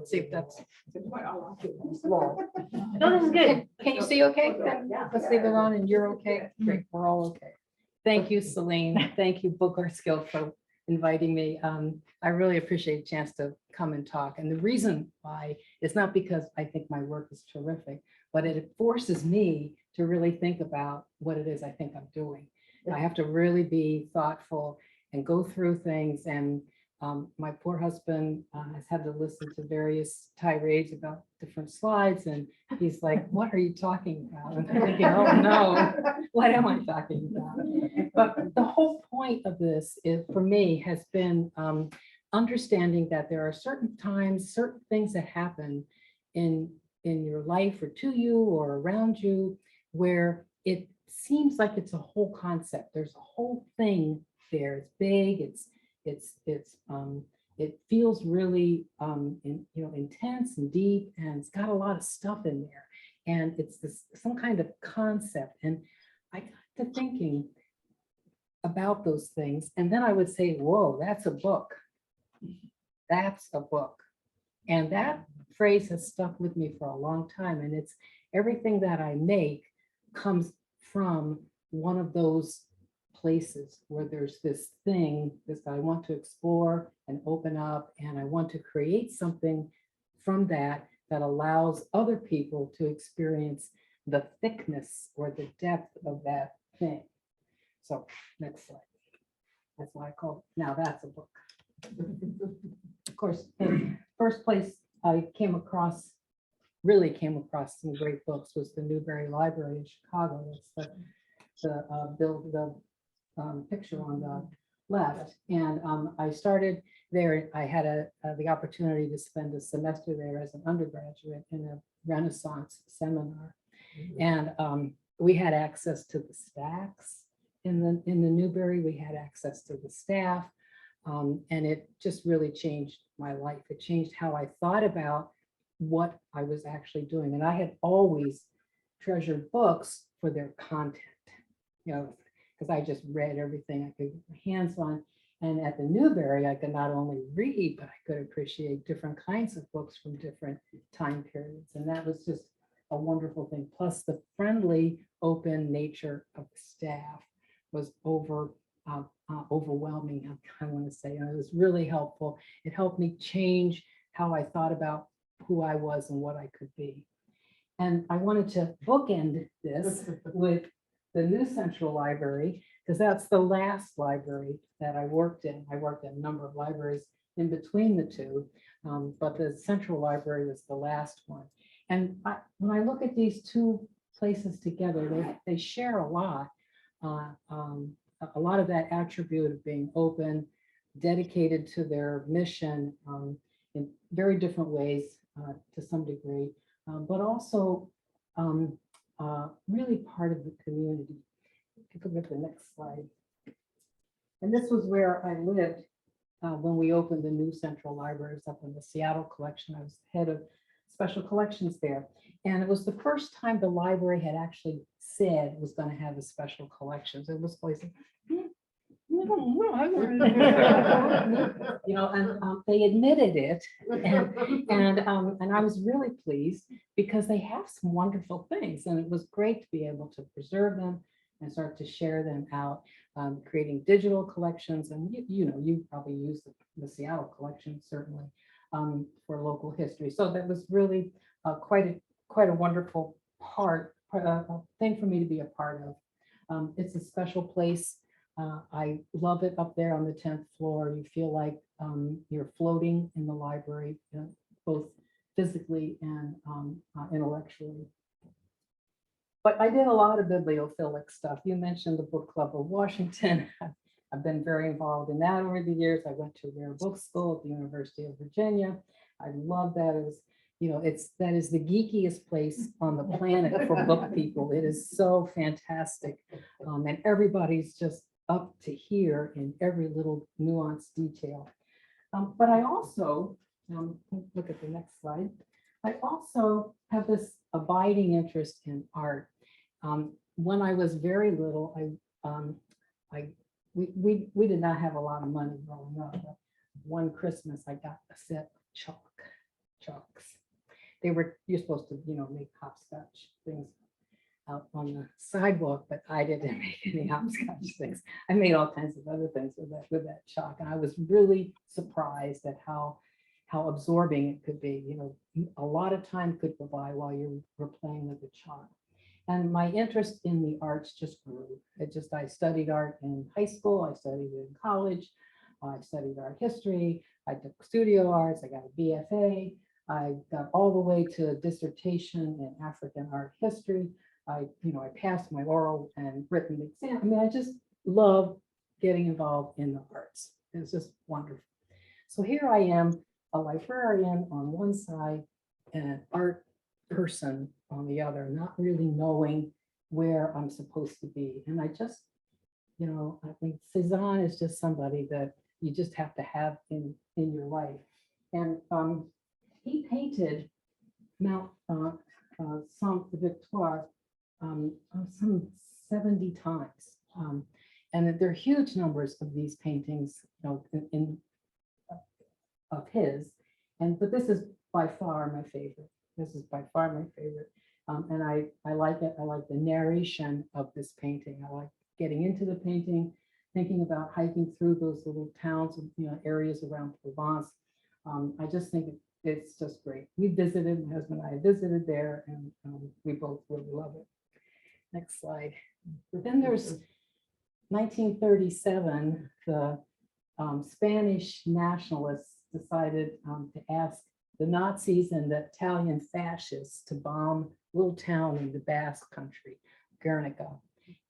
see if that's. No, this is good. Can you see okay? Let's leave it on and you're okay. Great, we're all okay. Thank you, Celine. Thank you, Book Art Skill, for inviting me. I really appreciate a chance to come and talk. And the reason why is not because I think my work is terrific, but it forces me to really think about what it is I think I'm doing. I have to really be thoughtful and go through things. And my poor husband has had to listen to various tirades about different slides. And he's like, what are you talking about? And I'm thinking, oh no, what am I talking about? But the whole point of this is, for me, has been understanding that there are certain times, certain things that happen in your life or to you or around you, where it seems like it's a whole concept. There's a whole thing there. It's big. It feels really intense and deep, and it's got a lot of stuff in there. And it's some kind of concept. And I got to thinking about those things, and then I would say, whoa, that's a book. That's a book. And that phrase has stuck with me for a long time. And it's everything that I make comes from one of those places where there's this thing that I want to explore and open up, and I want to create something from that that allows other people to experience the thickness or the depth of that thing. So next slide. That's what I call it. Now that's a book. Of course, the first place I really came across some great books was the Newberry Library in Chicago. That's the picture on the left. And I started there. I had the opportunity to spend a semester there as an undergraduate in a Renaissance seminar. And we had access to the stacks in the Newberry. We had access to the staff. And it just really changed my life. It changed how I thought about what I was actually doing. And I had always treasured books for their content, because I just read everything I could get my hands on. And at the Newberry, I could not only read, but I could appreciate different kinds of books from different time periods. And that was just a wonderful thing. Plus the friendly, open nature of the staff was overwhelming, I want to say. And it was really helpful. It helped me change how I thought about who I was and what I could be. And I wanted to bookend this with the New Central Library, because that's the last library that I worked in. I worked in a number of libraries in between the two, but the Central Library was the last one. And when I look at these two places together, they share a lot of that attribute of being open, dedicated to their mission in very different ways to some degree, but also really part of the community. If you could go to the next slide. And this was where I lived when we opened the New Central Libraries up in the Seattle collection. I was head of special collections there. And it was the first time the library had actually said it was going to have a special collections. It was always, and they admitted it, and I was really pleased because they have some wonderful things, and it was great to be able to preserve them and start to share them out, creating digital collections. And you probably use the Seattle collection certainly for local history. So that was really quite a wonderful thing for me to be a part of. It's a special place. I love it up there on the 10th floor. You feel like you're floating in the library, both physically and intellectually. But I did a lot of bibliophilic stuff. You mentioned the Book Club of Washington. I've been very involved in that over the years. I went to Rare Book School at the University of Virginia. I love that. That is the geekiest place on the planet for book people. It is so fantastic. And everybody's just up to here in every little nuanced detail. But I also, look at the next slide. I also have this abiding interest in art. When I was very little, we did not have a lot of money growing up. But one Christmas, I got a set of chalks. You're supposed to, make hopscotch things out on the sidewalk, but I didn't make any hopscotch things. I made all kinds of other things with that chalk. And I was really surprised at how absorbing it could be. A lot of time could go by while you were playing with the chalk. And my interest in the arts just grew. I studied art in high school, I studied it in college, I studied art history, I took studio arts, I got a BFA, I got all the way to a dissertation in African art history. I passed my oral and written exam. I mean, I just love getting involved in the arts. It's just wonderful. So here I am, a librarian on one side and an art person on the other, not really knowing where I'm supposed to be. And I just, I think Cezanne is just somebody that you just have to have in your life. And he painted Mount Saint-Victoire some 70 times. And there are huge numbers of these paintings, of his. But this is by far my favorite. This is by far my favorite. And I like it. I like the narration of this painting. I like getting into the painting, thinking about hiking through those little towns, areas around Provence. I just think it's just great. We visited, my husband and I visited there, and we both really love it. Next slide. Then there's 1937, the Spanish nationalists decided to ask the Nazis and the Italian fascists to bomb a little town in the Basque country, Guernica.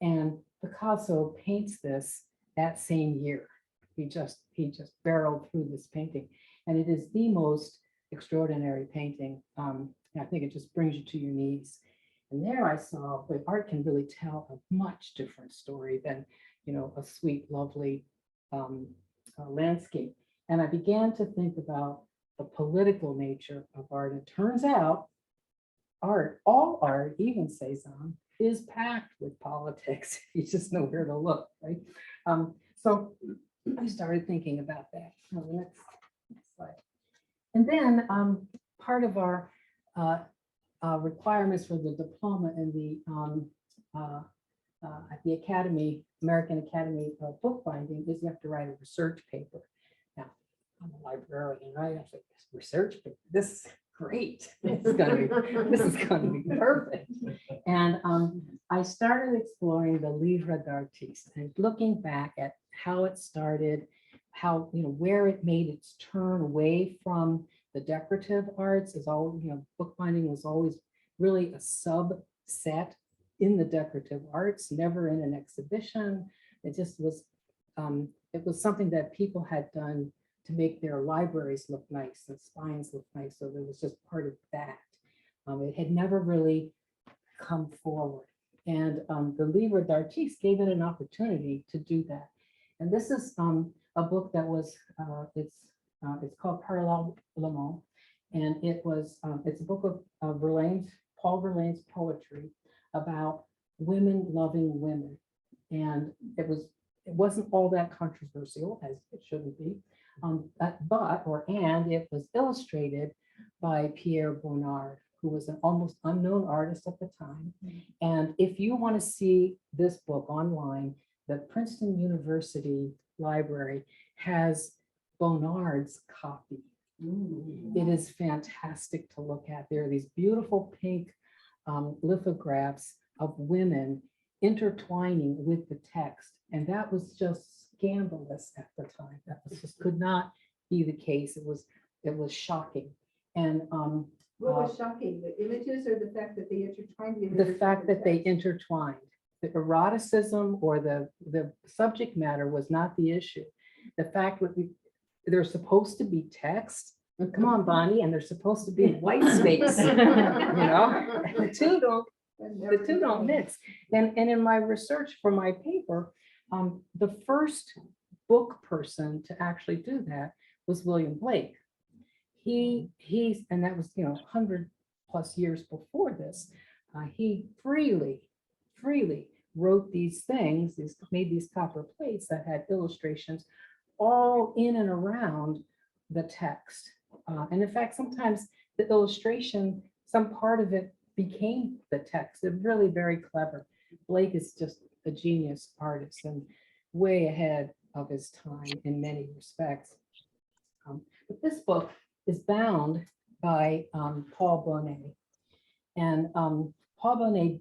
And Picasso paints this that same year. He just barreled through this painting. And it is the most extraordinary painting. I think it just brings you to your knees. And there I saw that art can really tell a much different story than, a sweet, lovely landscape. And I began to think about the political nature of art. It turns out all art, even Cezanne, is packed with politics. You just know where to look, right? So I started thinking about that. Next slide. And then part of our requirements for the diploma in at the Academy, American Academy of Bookbinding is you have to write a research paper. Now, I'm a librarian, right? I was like, this research paper, this is great. This is gonna be perfect. And I started exploring the livre d'artiste and looking back at how it started, how, where it made its turn away from the decorative arts. Is all, bookbinding was always really a subset in the decorative arts, never in an exhibition. It just was, it was something that people had done to make their libraries look nice and spines look nice. So there was just part of that. It had never really come forward. And the livre d'artiste gave it an opportunity to do that. And this is a book that was, it's called Parallèlement. And it's a book of Paul Verlaine's poetry about women loving women. And it wasn't all that controversial, as it shouldn't be. And it was illustrated by Pierre Bonnard, who was an almost unknown artist at the time. And if you want to see this book online, the Princeton University Library has Bonnard's copy. It is fantastic to look at. There are these beautiful pink lithographs of women intertwining with the text. And that was just scandalous at the time. That was just could not be the case. It was shocking. And what was shocking, the images or the fact that they intertwined? The fact that they intertwined. The eroticism or the subject matter was not the issue. The fact that there's supposed to be text. Come on, Bonnie, and there's supposed to be white space. The two don't mix. And in my research for my paper, the first book person to actually do that was William Blake. And that was 100+ years before this. He freely wrote these things, made these copper plates that had illustrations all in and around the text. And in fact, sometimes the illustration, some part of it became the text. They're really very clever. Blake is just a genius artist and way ahead of his time in many respects. But this book is bound by Paul Bonnet. And Paul Bonnet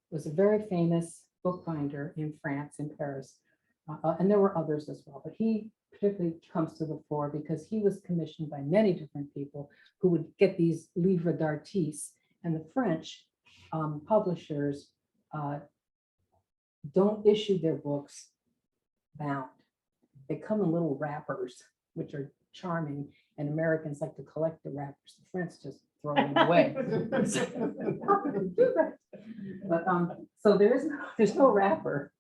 was a very famous bookbinder in France, in Paris. And there were others as well, but he particularly comes to the fore because he was commissioned by many different people who would get these livres d'artistes. And the French publishers don't issue their books bound. They come in little wrappers, which are charming, and Americans like to collect the wrappers. The French just throw them away. But so there's no wrapper.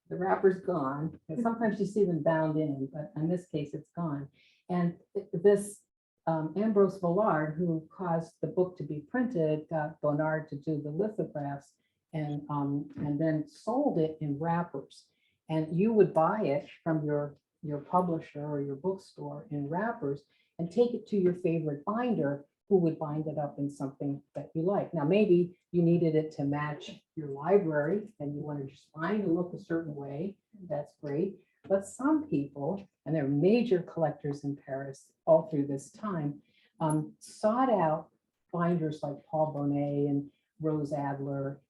The wrapper's gone. And sometimes you see them bound in, but in this case, it's gone. And this Ambrose Vollard, who caused the book to be printed, got Bonnard to do the lithographs, and then sold it in wrappers. And you would buy it from your publisher or your bookstore in wrappers and take it to your favorite binder, who would bind it up in something that you like. Now, maybe you needed it to match your library and you wanted your spine to look a certain way. That's great. But some people, and there are major collectors in Paris all through this time, sought out binders like Paul Bonnet and Rose Adler,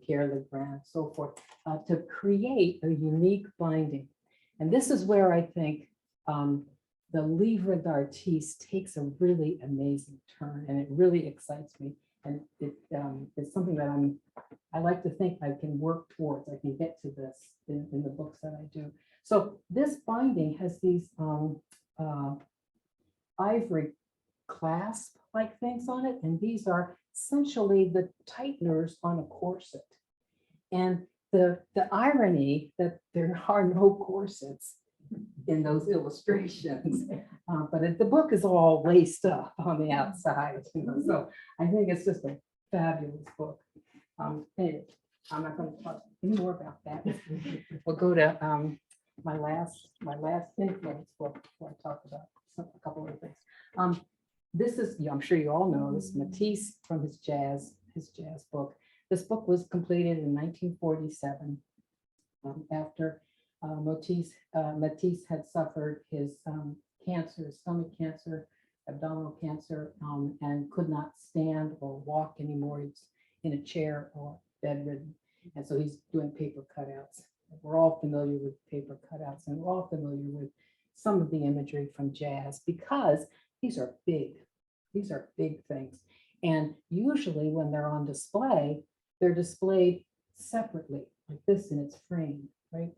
Pierre Legrand, so forth, to create a unique binding. And this is where I think the livre d'artiste takes a really amazing turn, and it really excites me. And it's something that I like to think I can work towards. I can get to this in the books that I do. So this binding has these ivory clasp-like things on it, and these are essentially the tighteners on a corset. And the irony that there are no corsets in those illustrations, but the book is all laced up on the outside, so I think it's just a fabulous book. Anyway, I'm not going to talk any more about that. We'll go to my last influence book before I talk about a couple of things. This is, I'm sure you all know, this Matisse from his jazz book. This book was completed in 1947 after Matisse had suffered his cancer, stomach cancer, abdominal cancer, and could not stand or walk anymore. He's in a chair or bedridden. And so he's doing paper cutouts. We're all familiar with paper cutouts, and we're all familiar with some of the imagery from jazz because these are big things. And usually when they're on display, they're displayed separately, like this in its frame, right?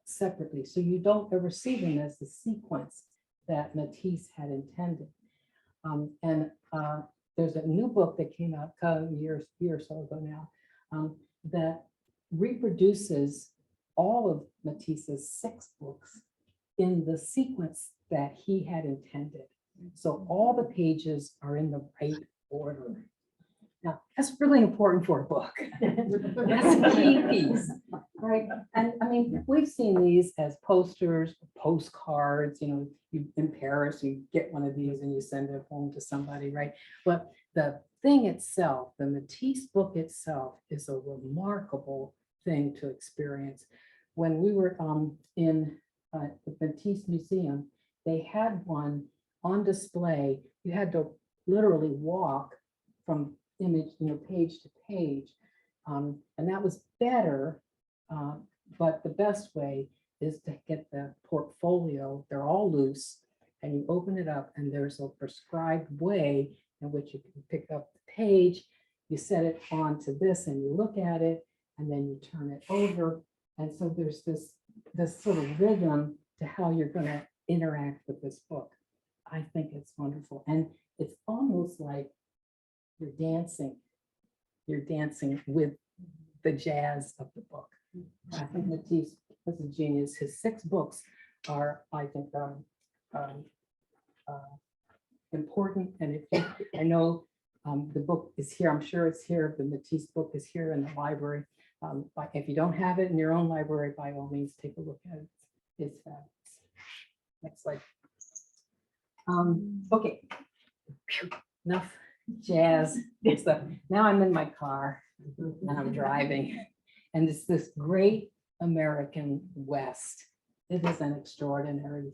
Separately. So you don't ever see them as the sequence that Matisse had intended. There's a new book that came out a year or so ago now that reproduces all of Matisse's 6 books in the sequence that he had intended. So all the pages are in the right order. Now, that's really important for a book. That's a key piece, right? And I mean, we've seen these as posters, postcards, you in Paris, you get one of these and you send it home to somebody, right? But the thing itself, the Matisse book itself, is a remarkable thing to experience. When we were in the Matisse Museum, they had one on display. You had to literally walk from image, page to page. And that was better, but the best way is to get the portfolio. They're all loose, and you open it up, and there's a prescribed way in which you can pick up the page, you set it onto this, and you look at it, and then you turn it over. And so there's this sort of rhythm to how you're going to interact with this book. I think it's wonderful. And it's almost like you're dancing with the jazz of the book. I think Matisse was a genius. His 6 books are, I think, important. And if you, I know the book is here, I'm sure it's here, the Matisse book is here in the library. But if you don't have it in your own library, by all means, take a look at it. It's fabulous. Next slide. Okay. enough jazz stuff. Now I'm in my car and I'm driving, and it's this great American West. It is an extraordinary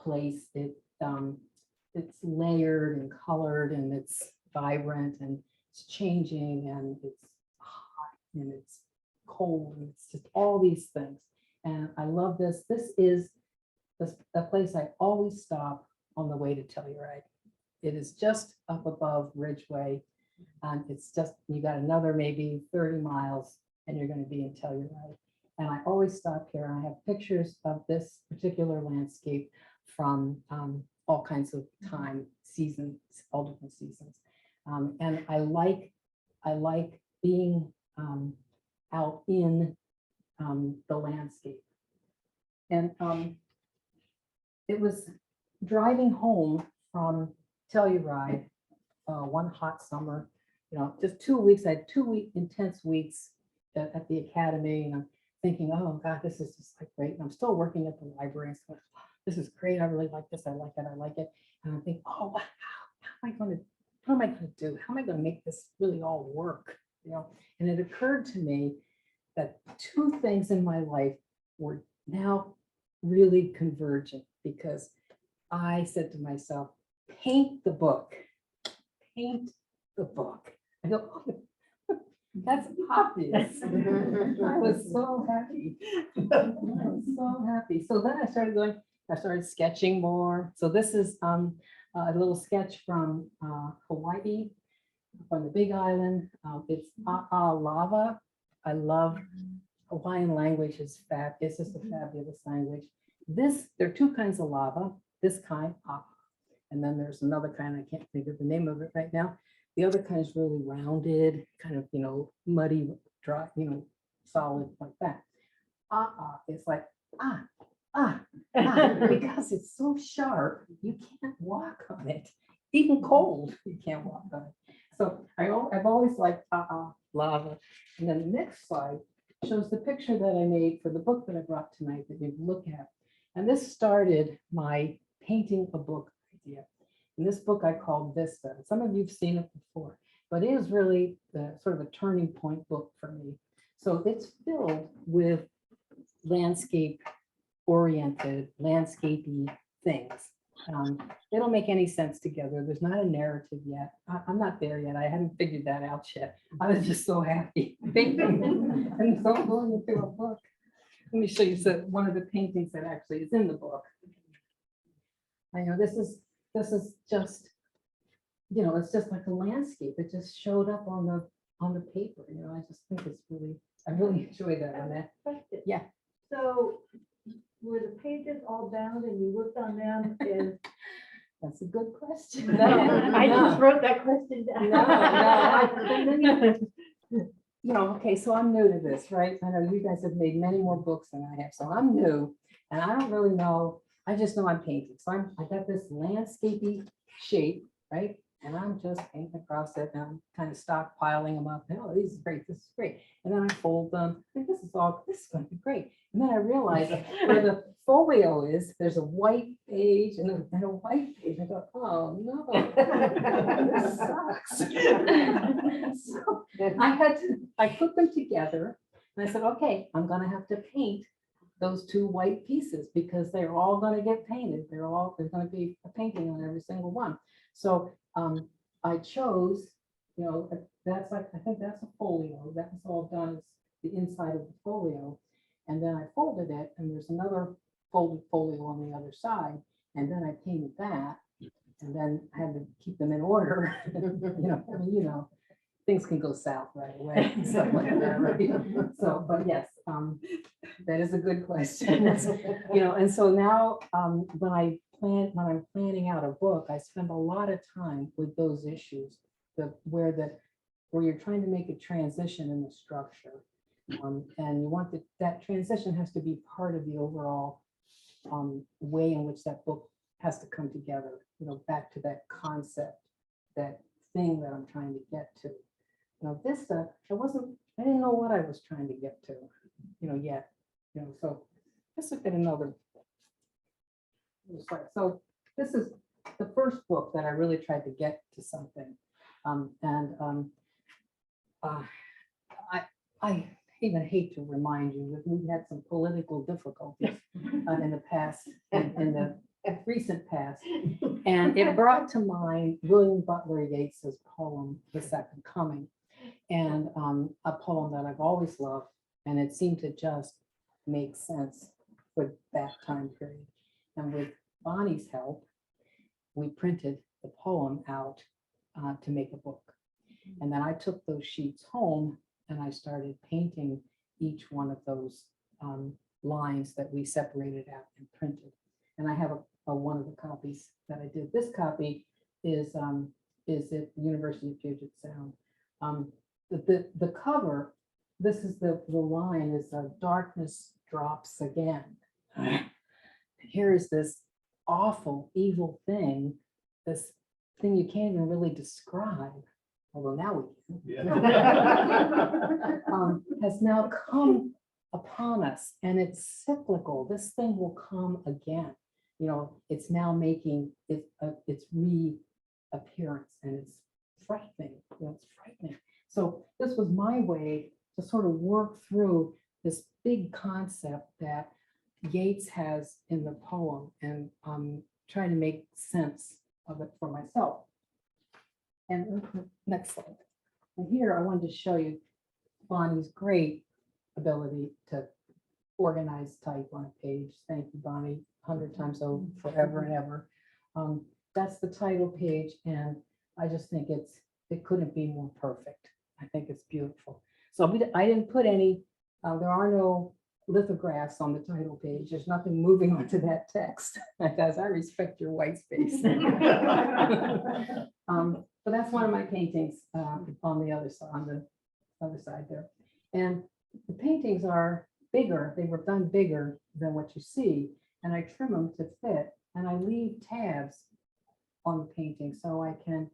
place. It's layered and colored, and it's vibrant, and it's changing, and it's hot, and it's cold, and it's just all these things. And I love this. This is a place I always stop on the way to Telluride. It is just up above Ridgeway. And it's just, you got another maybe 30 miles and you're going to be in Telluride. And I always stop here, and I have pictures of this particular landscape from all kinds of time, seasons, all different seasons. And I like being out in the landscape. And it was driving home from Telluride one hot summer, just 2 weeks. I had 2 intense weeks at the academy, and I'm thinking, oh God, this is just like great. And I'm still working at the library. So this is great. I really like this. I like it. I like it. And I think, oh, wow, what am I going to do? How am I going to make this really all work? And it occurred to me that two things in my life were now really convergent, because I said to myself, paint the book, paint the book. I go, oh, that's obvious. I was so happy. I was so happy. So then I started sketching more. So this is a little sketch from Hawaii, from the Big Island. It's lava. I love Hawaiian language. It's just a fabulous language. There are two kinds of lava. This kind, and then there's another kind, I can't think of the name of it right now. The other kind is really rounded, kind of, muddy, dry, solid like that. It's like, because it's so sharp, you can't walk on it. Even cold, you can't walk on it. So I've always liked lava. And then the next slide shows the picture that I made for the book that I brought tonight that you can look at. And this started my painting a book idea. And this book I called Vista. Some of you've seen it before, but it is really the sort of a turning point book for me. So it's filled with landscape-oriented, landscapey things. They don't make any sense together. There's not a narrative yet. I'm not there yet. I haven't figured that out yet. I was just so happy painting and so going into a book. Let me show you one of the paintings that actually is in the book. I know this is just, it's just like a landscape. It just showed up on the paper. I just think it's I really enjoy that on that. Yeah. So were the pages all bound and you worked on them? That's a good question. I just wrote that question down. Okay, so I'm new to this, right? I know you guys have made many more books than I have, so I'm new, and I don't really know. I just know I'm painting. So I got this landscapey shape, right? And I'm just painting across it, and I'm kind of stockpiling them up. Oh, this is great, this is great. And then I fold them. I think this is going to be great. And then I realized where the folio is, there's a white page and a white page. I go, oh no, this sucks. So I put them together, and I said, okay, I'm gonna have to paint those two white pieces because they're all gonna get painted. There's gonna be a painting on every single one. So I chose, I think that's a folio. That was all done as the inside of the folio. And then I folded it, and there's another folded folio on the other side. And then I painted that, and then I had to keep them in order. Things can go south right away. Stuff like that, right? So, but yes, that is a good question. And so now when I'm planning out a book, I spend a lot of time with those issues, where you're trying to make a transition in the structure. And you want that transition has to be part of the overall way in which that book has to come together, back to that concept, that thing that I'm trying to get to. Vista, I didn't know what I was trying to get to, yet. So let's look at another slide. So this is the first book that I really tried to get to something. Uh, I even hate to remind you that we had some political difficulties in the past, in the recent past. And it brought to mind William Butler Yeats's poem, The Second Coming, and a poem that I've always loved, and it seemed to just make sense for that time period. And with Bonnie's help, we printed the poem out to make a book. And then I took those sheets home and I started painting each one of those lines that we separated out and printed. And I have a one of the copies that I did. This copy is at the University of Puget Sound. The cover, this is the line is darkness drops again. And here is this awful, evil thing, this thing you can't even really describe, although now we can, has now come upon us, and it's cyclical. This thing will come again. You know, it's now making its reappearance, and it's frightening. You know, it's frightening. So this was my way to sort of work through this big concept that Yeats has in the poem, and trying to make sense of it for myself. And next slide. And here I wanted to show you Bonnie's great ability to organize type on a page. Thank you, Bonnie, 100 times over, forever and ever. That's the title page, and I just think it couldn't be more perfect. I think it's beautiful. So I didn't put any, there are no lithographs on the title page. There's nothing moving onto that text, because I respect your white space. But that's one of my paintings on the other side there. And the paintings are bigger. They were done bigger than what you see, and I trim them to fit, and I leave tabs on the painting so I can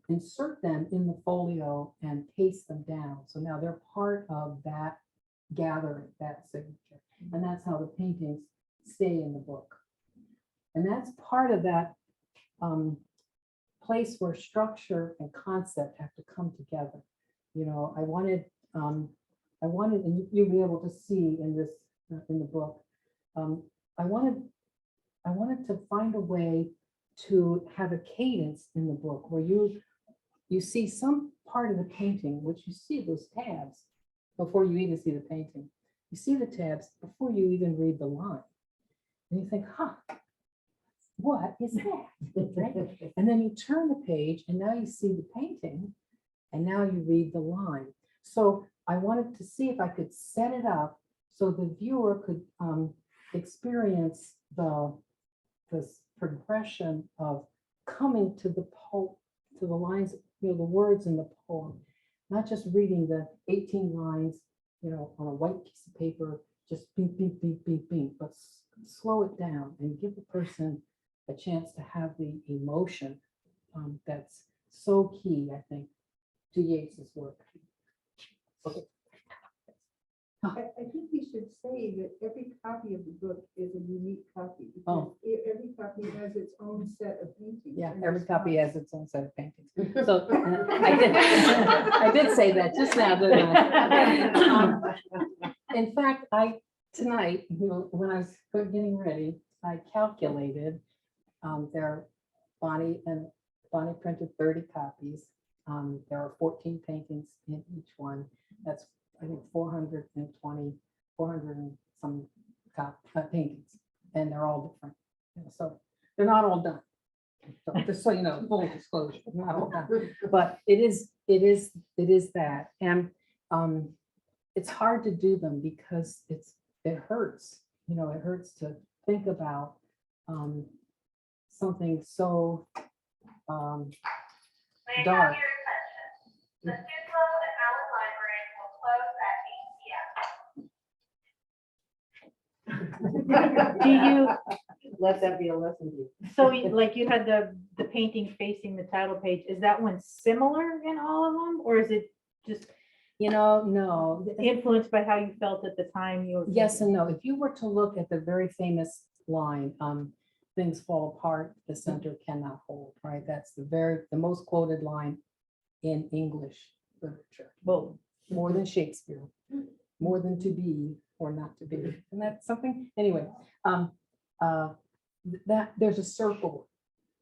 insert them in the folio and paste them down. So now they're part of that gathering, that signature. And that's how the paintings stay in the book. And that's part of that place where structure and concept have to come together. You know, I wanted, and you'll be able to see in this, in the book, I wanted to find a way to have a cadence in the book where you see some part of the painting, which you see those tabs before you even see the painting. You see the tabs before you even read the line. And you think, huh, what is that? Right? And then you turn the page and now you see the painting and now you read the line. So I wanted to see if I could set it up so the viewer could experience this progression of coming to the lines, you know, the words in the poem, not just reading the 18 lines, you know, on a white piece of paper, just beep, beep, beep, beep, beep, but slow it down and give the person a chance to have the emotion that's so key, I think, to Yeats's work. Okay. I think we should say that every copy of the book is a unique copy. Oh. Because every copy has its own set of paintings. Yeah, and every it's copy not- has its own set of paintings. So I did say that just now, didn't I? In fact, tonight, you know, when I was getting ready, I calculated Bonnie printed 30 copies. There are 14 paintings in each one. That's, I think, 400 and some paintings, and they're all different. You know, so they're not all done. So just so you know, full disclosure, not all done. But it is that, and it's hard to do them because it hurts. You know, it hurts to think about something so May I dark. have your attention? The Sudlow and Allen Library will close at 8 p.m. Do you, Let that be a lesson to you. so like you had the painting facing the title page, is that one similar in all of them? Or is it just You know, no. influenced by how you felt at the time you were? Yes and no. If you were to look at the very famous line, things fall apart, the center cannot hold, right? That's the most quoted line in English literature. Well, More than Shakespeare, more than to be or not to be. And that's something, anyway, that there's a circle.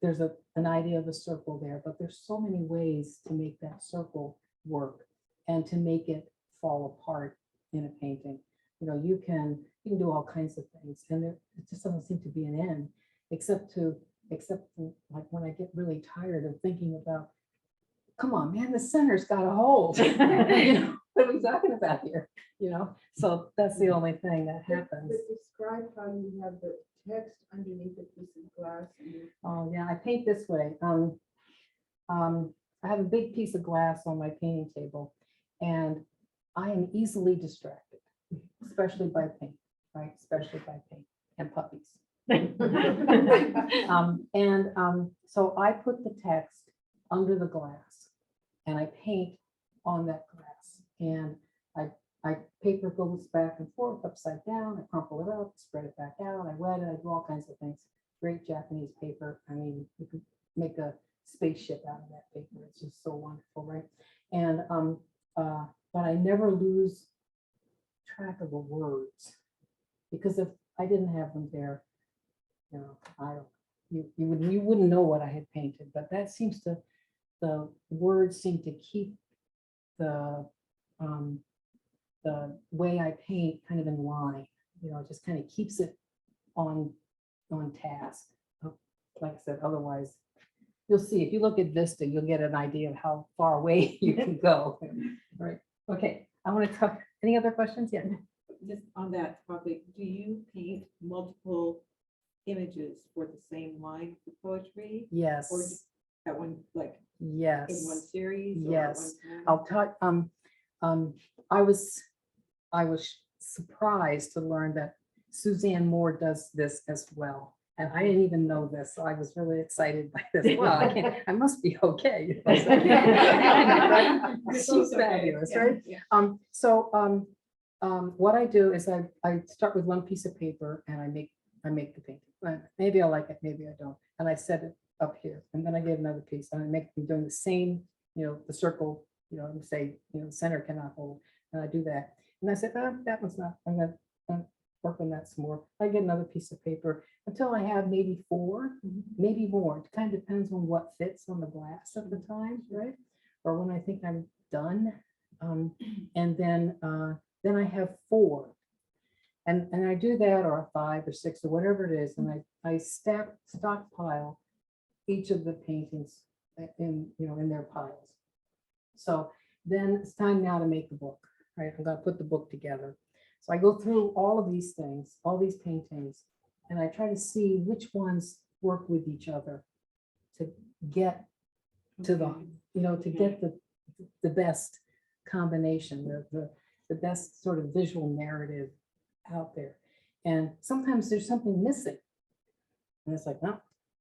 There's an idea of a circle there, but there's so many ways to make that circle work and to make it fall apart in a painting. You know, you can do all kinds of things, and it just doesn't seem to be an end, except like when I get really tired of thinking about, come on, man, the center's got to hold. You know, what are we talking about here? You know, so that's the only thing that happens. But describe how you have the text underneath a piece of glass. Oh, yeah, I paint this way. I have a big piece of glass on my painting table, and I am easily distracted, especially by paint, right? Especially by paint and puppies. So I put the text under the glass and I paint on that glass, and I paper goes back and forth, upside down, I crumple it up, spread it back out, I wet it, I do all kinds of things. Great Japanese paper. I mean, you could make a spaceship out of that paper. It's just so wonderful, right? And but I never lose track of the words, because if I didn't have them there, you know, you wouldn't know what I had painted. But that seems to, the words seem to keep the way I paint kind of in line. You know, it just kind of keeps it on task. Like I said, otherwise, you'll see, if you look at Vista, you'll get an idea of how far away you can go. Right. Okay. I want to talk. Any other questions? Yeah. Just on that topic, do you paint multiple images for the same line for poetry? Yes. Or just at one, like Yes. in one series? Or at Yes. one time? I'll talk. I was surprised to learn that Suzanne Moore does this as well. And I didn't even know this, so I was really excited by this. Well, I must be okay. She's okay. fabulous, Yeah, right? yeah. What I do is I start with one piece of paper and I make the painting. Maybe I like it, maybe I don't. And I set it up here, and then I get another piece and I'm doing the same, you know, the circle, you know, and say, you know, center cannot hold. And I do that. And I said, oh, that one's not, I'm gonna work on that some more. I get another piece of paper until I have maybe 4, maybe more. It kind of depends on what fits on the glass at the time, right? Or when I think I'm done. And then I have 4. And I do that, or 5 or 6 or whatever it is. And I stockpile each of the paintings in, you know, in their piles. So then it's time now to make the book, right? I'm gonna put the book together. So I go through all of these things, all these paintings, and I try to see which ones work with each other to get to the, you know, to get the best combination, the best sort of visual narrative out there. And sometimes there's something missing. And it's like, no,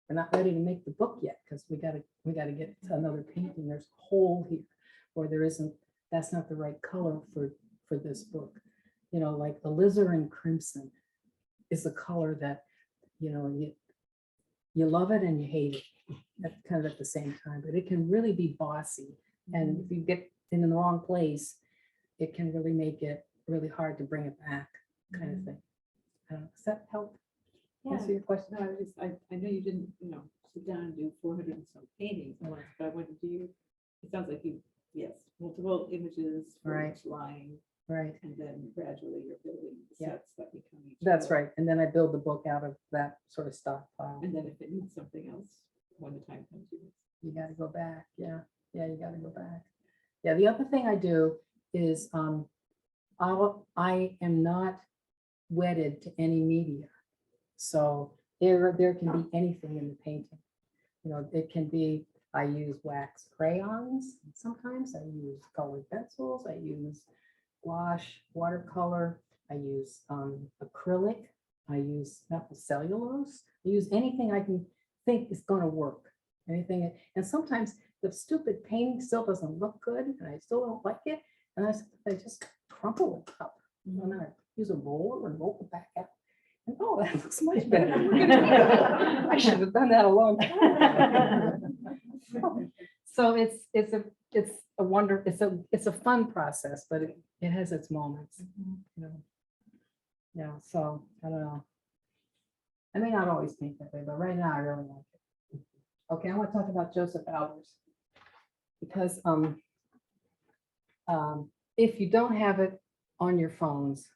we're not ready to make the book yet, because we gotta get to another painting. There's a hole here, or there isn't, that's not the right color for this book. You know, like alizarin crimson is a color that, you know, you love it and you hate it at kind of at the same time, but it can really be bossy. And if you get in the wrong place, it can really make it really hard to bring it back, kind of thing. Does that help answer your question? No, I know you didn't, you know, sit down and do 400 and some paintings, but I wondered, it sounds like you, yes, multiple images for Right. each line, Right. and then gradually you're building the Yeah. sets that become each. That's book. right. And then I build the book out of that sort of stockpile. And then if it needs something else, when the time comes, You got to go back. Yeah. Yeah, you got to go back. Yeah. The other thing I do is I am not wedded to any media. So there can be anything in the painting. You know, it can be, I use wax crayons. Sometimes I use colored pencils. I use gouache, watercolor. I use acrylic. I use methyl cellulose. I use anything I can think is going to work. Anything. And sometimes the stupid painting still doesn't look good, and I still don't like it. And I just crumple it up. And then I use a roller and roll it back out. And, oh, that looks much better. I should have done that a long time ago. So it's a fun process, but it has its moments, you know. Yeah, so I don't know. I may not always paint that way, but right now I really like it. Okay, I want to talk about Joseph Albers because if you don't have it on your phones,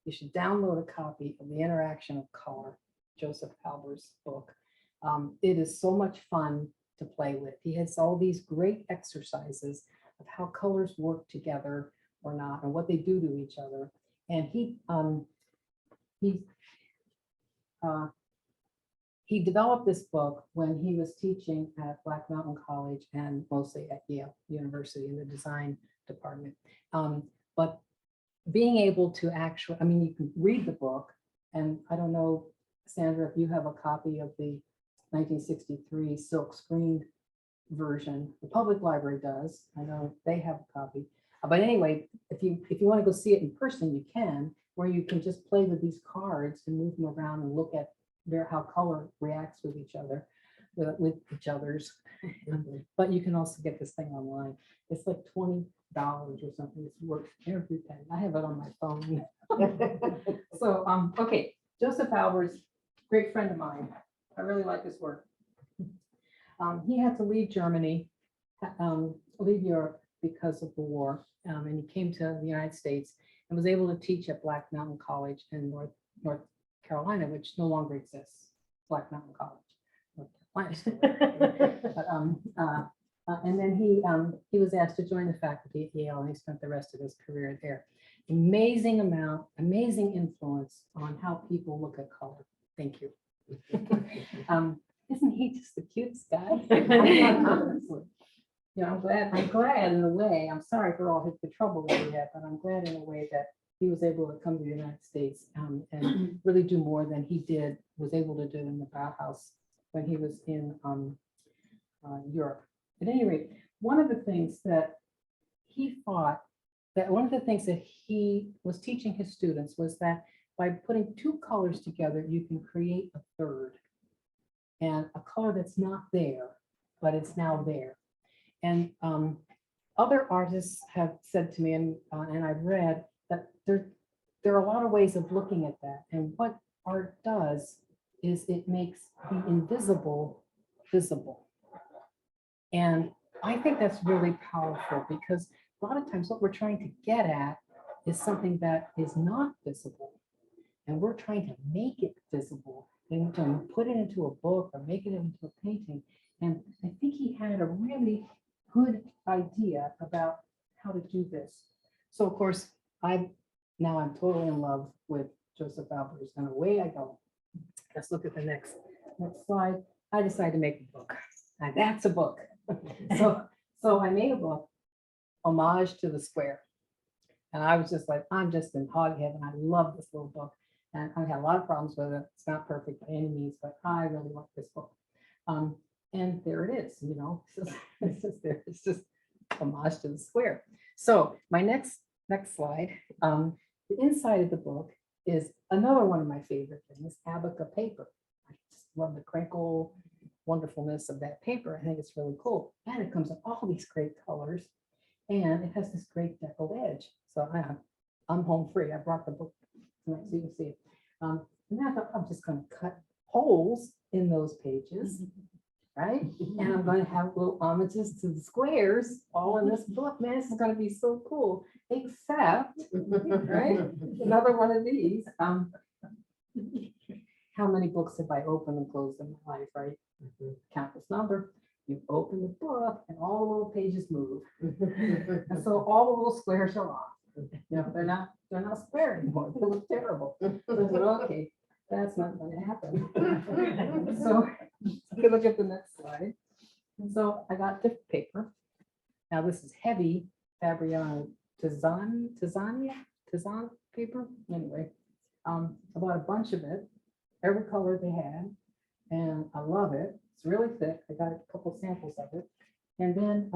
you should download a copy of The Interaction of Color, Joseph Albers' book. It is so much fun to play with. He has all these great exercises of how colors work together or not, and what they do to each other. And he developed this book when he was teaching at Black Mountain College and mostly at Yale University in the design department. But being able to actually, I mean, you can read the book, and I don't know, Sandra, if you have a copy of the 1963 silk screened version. The public library does. I know they have a copy. But anyway, if you want to go see it in person, you can, where you can just play with these cards and move them around and look at how color reacts with each other, with each other's. But you can also get this thing online. It's like $20 or something. It's worth every penny. I have it on my phone. So okay, Joseph Albers, great friend of mine. I really like his work. He had to leave Germany, leave Europe because of the war, and he came to the United States and was able to teach at Black Mountain College in North Carolina, which no longer exists. Black Mountain College, North Carolina. Still there. But, and then he was asked to join the faculty at Yale, and he spent the rest of his career there. Amazing influence on how people look at color. Thank you. Isn't he just the cutest guy? Yeah, I'm glad in a way. I'm sorry for all the trouble that he had, but I'm glad in a way that he was able to come to the United States and really do more than he was able to do in the Bauhaus when he was in Europe. At any rate, one of the things that he was teaching his students was that by putting two colors together, you can create a third, and a color that's not there, but it's now there. And other artists have said to me, and I've read that there are a lot of ways of looking at that. And what art does is it makes the invisible visible. And I think that's really powerful, because a lot of times what we're trying to get at is something that is not visible. And we're trying to make it visible and to put it into a book or make it into a painting. And I think he had a really good idea about how to do this. So of course, I'm totally in love with Joseph Albers, and away I go. Let's look at the next slide. I decided to make a book. And that's a book. So I made a book, Homage to the Square. And I was just like, I'm just in hog heaven. I love this little book. And I've had a lot of problems with it. It's not perfect by any means, but I really like this book. And there it is, you know, it's just there. It's just homage to the square. So my next slide, the inside of the book is another one of my favorite things, Abaca paper. I just love the crinkle wonderfulness of that paper. I think it's really cool. And it comes in all these great colors, and it has this great deckled edge. So I'm home free. I brought the book tonight so you can see it. And then I thought, I'm just going to cut holes in those pages, right? And I'm going to have little homages to the squares all in this book. Man, this is going to be so cool. Except, right? Another one of these. How many books have I opened and closed in my life, right? Countless number. You open the book and all the little pages move. And so all the little squares are off. You know, they're not square anymore. They look terrible. So I said, okay, that's not going to happen. So you look at the next slide. And so I got different paper. Now this is heavy Fabriano Tizan paper. Anyway, I bought a bunch of it, every color they had, and I love it. It's really thick. I got a couple samples of it. And then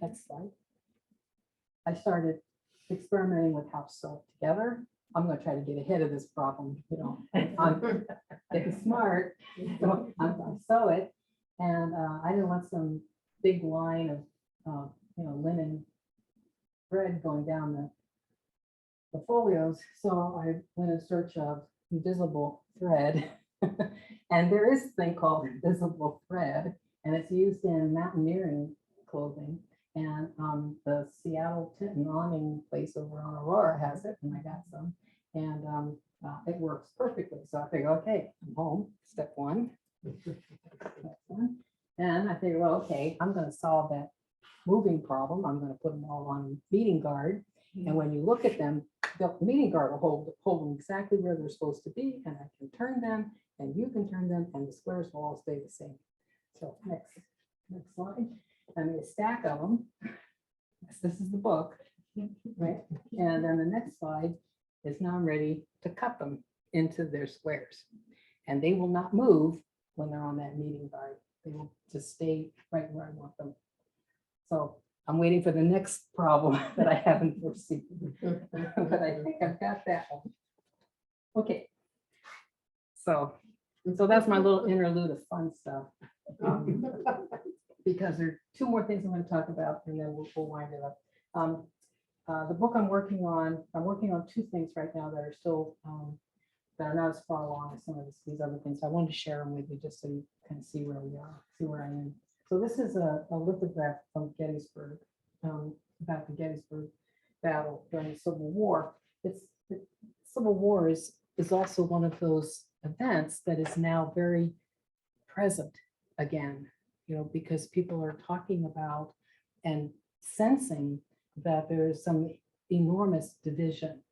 next slide. I started experimenting with how to sew it together. I'm gonna try to get ahead of this problem, you know. I'm getting smart, so I'm sew it. And I didn't want some big line of, you know, linen thread going down the folios. So I went in search of invisible thread. And there is a thing called invisible thread, and it's used in mountaineering clothing. And the Seattle tent and awning place over on Aurora has it, and I got some. And it works perfectly. So I figure, okay, I'm home, step one. Step one. And I figure, well, okay, I'm gonna solve that moving problem. I'm gonna put them all on meeting guard. And when you look at them, the meeting guard will hold them exactly where they're supposed to be, and I can turn them, and you can turn them, and the squares will all stay the same. So next slide. I made a stack of them. This is the book, right? And then the next slide is now I'm ready to cut them into their squares. And they will not move when they're on that meeting guard. They will just stay right where I want them. So I'm waiting for the next problem that I haven't foreseen. But I think I've got that one. Okay. So that's my little interlude of fun stuff. Because there are two more things I'm going to talk about, and then we'll wind it up. The book I'm working on two things right now that are still that are not as far along as some of these other things. I wanted to share them with you just so you can see where we are, see where I am. So this is a lithograph from Gettysburg, about the Gettysburg battle during the Civil War. The Civil War is also one of those events that is now very present again, you know, because people are talking about and sensing that there's some enormous division.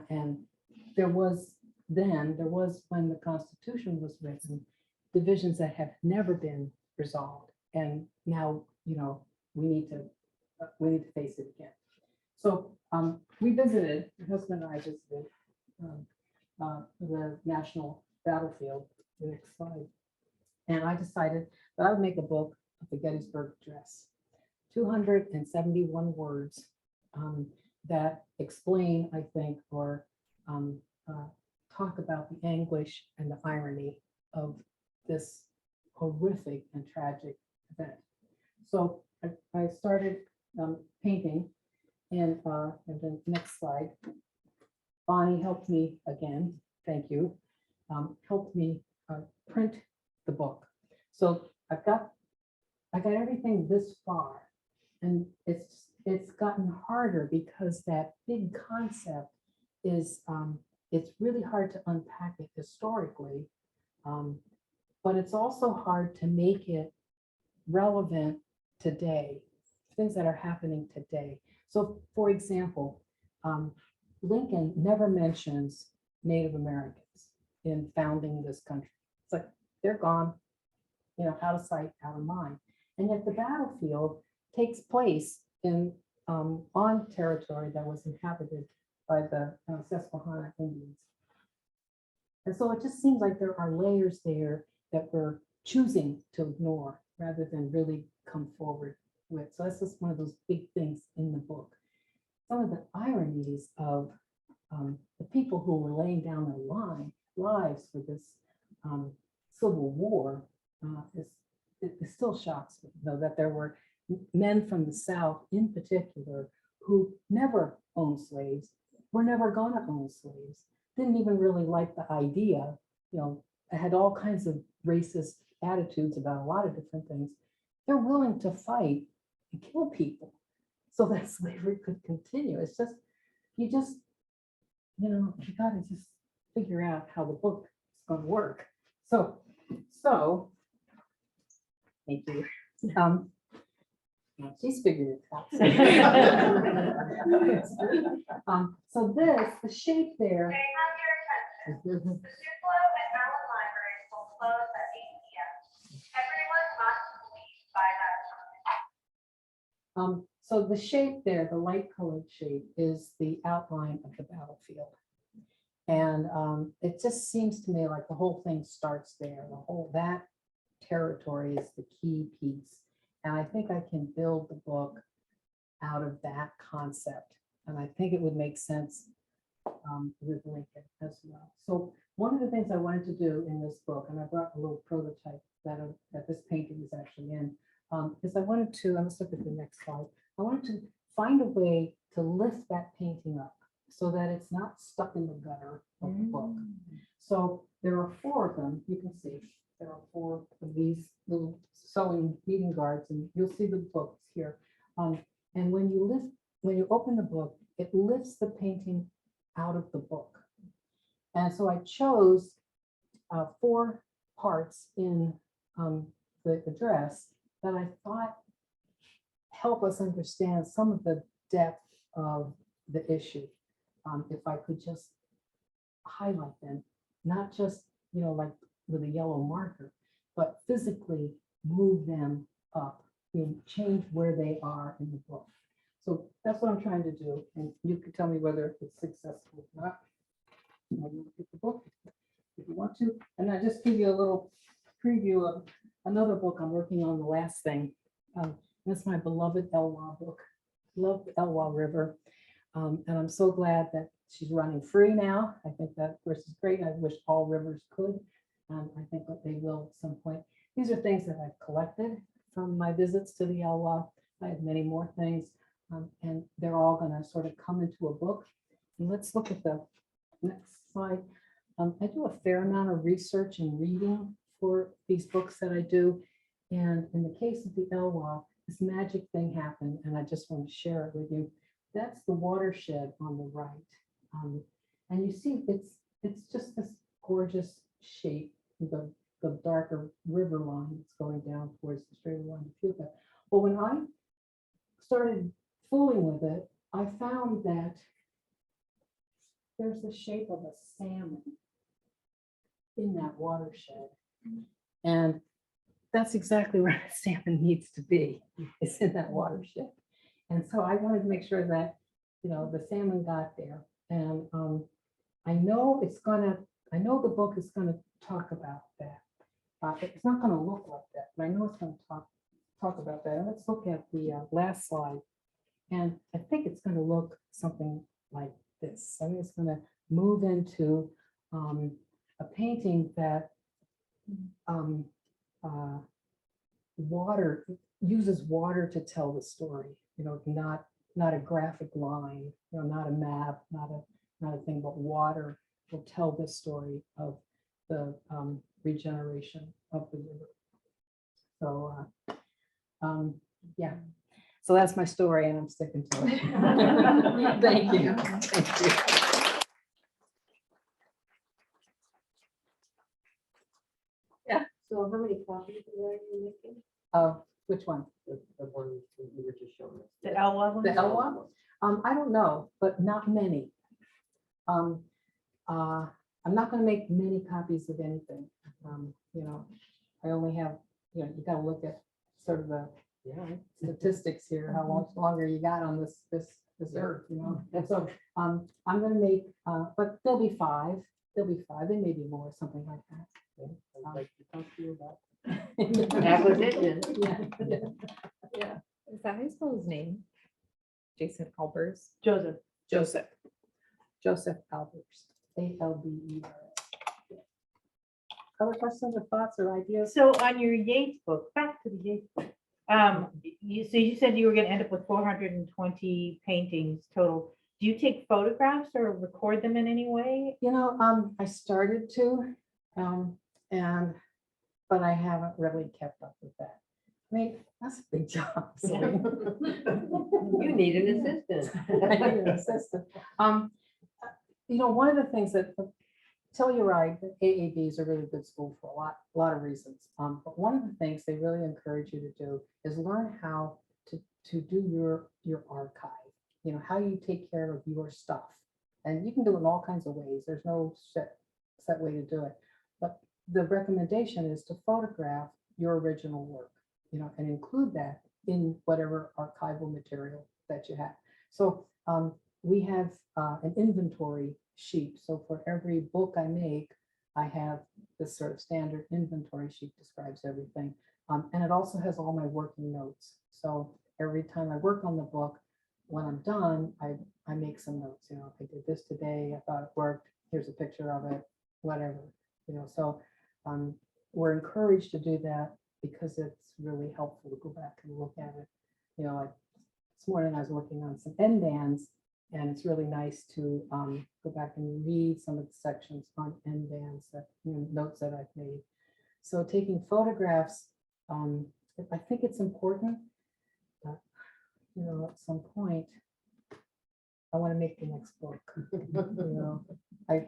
And there was when the Constitution was written, divisions that have never been resolved. And now, you know, we need to face it again. So we visited, my husband and I visited the National Battlefield, the next slide. And I decided that I would make a book of the Gettysburg Address, 271 words that explain, I think, or talk about the anguish and the irony of this horrific and tragic event. So I started painting, and then next slide, Bonnie helped me again, thank you, helped me print the book. So I got everything this far, and it's gotten harder because that big concept is it's really hard to unpack it historically, but it's also hard to make it relevant today, things that are happening today. So for example, Lincoln never mentions Native Americans in founding this country. It's like they're gone, you know, out of sight, out of mind. And yet the battlefield takes place in on territory that was inhabited by the Susquehanna Indians. And so it just seems like there are layers there that we're choosing to ignore rather than really come forward with. So that's just one of those big things in the book. Some of the ironies of the people who were laying down their lives for this Civil War it still shocks me, though, that there were men from the South in particular who never owned slaves, were never going to own slaves, didn't even really like the idea, you know, had all kinds of racist attitudes about a lot of different things. They're willing to fight and kill people so that slavery could continue. It's just, you gotta just figure out how the book is going to work. So thank you. She's figured it out. So the shape there. May I have your attention? The Tupelo and Allen libraries will close at 8 p.m. Everyone must leave by that time. So the shape there, the light colored shape, is the outline of the battlefield. And it just seems to me like the whole thing starts there. That territory is the key piece. And I think I can build the book out of that concept. And I think it would make sense with Lincoln as well. So one of the things I wanted to do in this book, and I brought a little prototype that this painting is actually in, is I wanted to, let's look at the next slide. I wanted to find a way to lift that painting up so that it's not stuck in the gutter of the book. So there are 4 of them. You can see there are 4 of these little sewing beading guards, and you'll see the books here. And when you open the book, it lifts the painting out of the book. And so I chose 4 parts in the dress that I thought help us understand some of the depth of the issue. If I could just highlight them, not just, like with a yellow marker, but physically move them up, change where they are in the book. So that's what I'm trying to do. And you can tell me whether it's successful or not. You look at the book if you want to. And I just give you a little preview of another book I'm working on, the last thing. That's my beloved Elwha book. Love the Elwha River. And I'm so glad that she's running free now. I think that, of course, is great. I wish all rivers could. I think that they will at some point. These are things that I've collected from my visits to the Elwha. I have many more things, and they're all going to sort of come into a book. And let's look at the next slide. I do a fair amount of research and reading for these books that I do. And in the case of the Elwha, this magic thing happened, and I just want to share it with you. That's the watershed on the right. And you see, it's just this gorgeous shape, the darker river line that's going down towards the straight line of Puka. Well, when I started fooling with it, I found that there's the shape of a salmon in that watershed. And that's exactly where the salmon needs to be. It's in that watershed. And so I wanted to make sure that, the salmon got there. And I know the book is gonna talk about that. It's not gonna look like that, but I know it's gonna talk about that. And let's look at the last slide. And I think it's gonna look something like this. I think it's gonna move into a painting that uses water to tell the story, not a graphic line, not a map, not a thing, but water will tell the story of the regeneration of the river. So yeah, so that's my story, and I'm sticking to it. Thank you. Thank you. So how many copies of that are you making? Which one? The one that you were just showing us. The Elwha one? The Elwha? I don't know, but not many. I'm not going to make many copies of anything. I only have, you got to look at sort of the statistics here, how much longer you got on this earth, And so I'm going to make, but there'll be 5. There'll be 5. There may be more, something like that. I'd like to talk to you about Acquisition. Yeah. Is that how you spell his name? Jason Albers? Joseph. Joseph Albers, Albers. Other questions or thoughts or ideas? So on your Yates book, back to the Yates book. You said you were gonna end up with 420 paintings total. Do you take photographs or record them in any way? I started to, but I haven't really kept up with that. I mean, that's a big job. Celine. You need an assistant. I need an assistant. One of the things that Telluride, the AAB is a really good school for a lot of reasons. But one of the things they really encourage you to do is learn how to do your archive. How you take care of your stuff, and you can do it in all kinds of ways. There's no set way to do it. But the recommendation is to photograph your original work, and include that in whatever archival material that you have. So we have an inventory sheet. So for every book I make, I have this sort of standard inventory sheet, describes everything. And it also has all my working notes. So every time I work on the book, when I'm done, I make some notes, you know, I did this today, I thought it worked, here's a picture of it, whatever, you know, so we're encouraged to do that because it's really helpful to go back and look at it. You know, like this morning I was working on some end bands, and it's really nice to go back and read some of the sections on end bands that, you know, notes that I've made. So taking photographs, I think it's important, but, you know, at some point, I want to make the next book. You know, I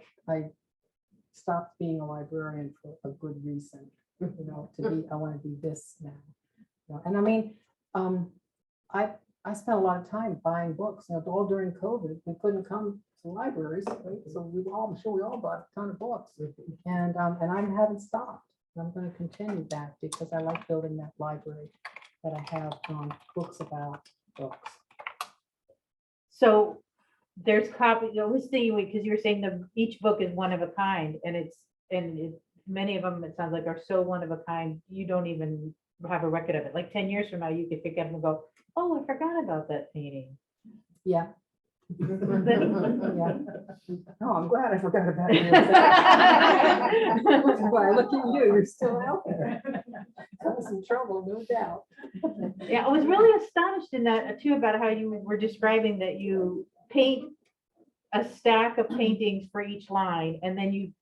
stopped being a librarian for a good reason. You know, I want to be this now. You know, and I mean, I spent a lot of time buying books. You know, all during COVID, we couldn't come to libraries, right? So I'm sure we all bought a ton of books, and I haven't stopped. I'm going to continue that because I like building that library that I have books about books. So there's copy, I was thinking, because you were saying that each book is one of a kind, and many of them, it sounds like, are so one of a kind, you don't even have a record of it. Like 10 years from now, you could pick up and go, oh, I forgot about that painting. Yeah. Yeah. Oh, I'm glad I forgot about it. That's why I look at you, you're still out there. Cause some trouble, no doubt. Yeah, I was really astonished in that too, about how you were describing that you paint a stack of paintings for each line, and then you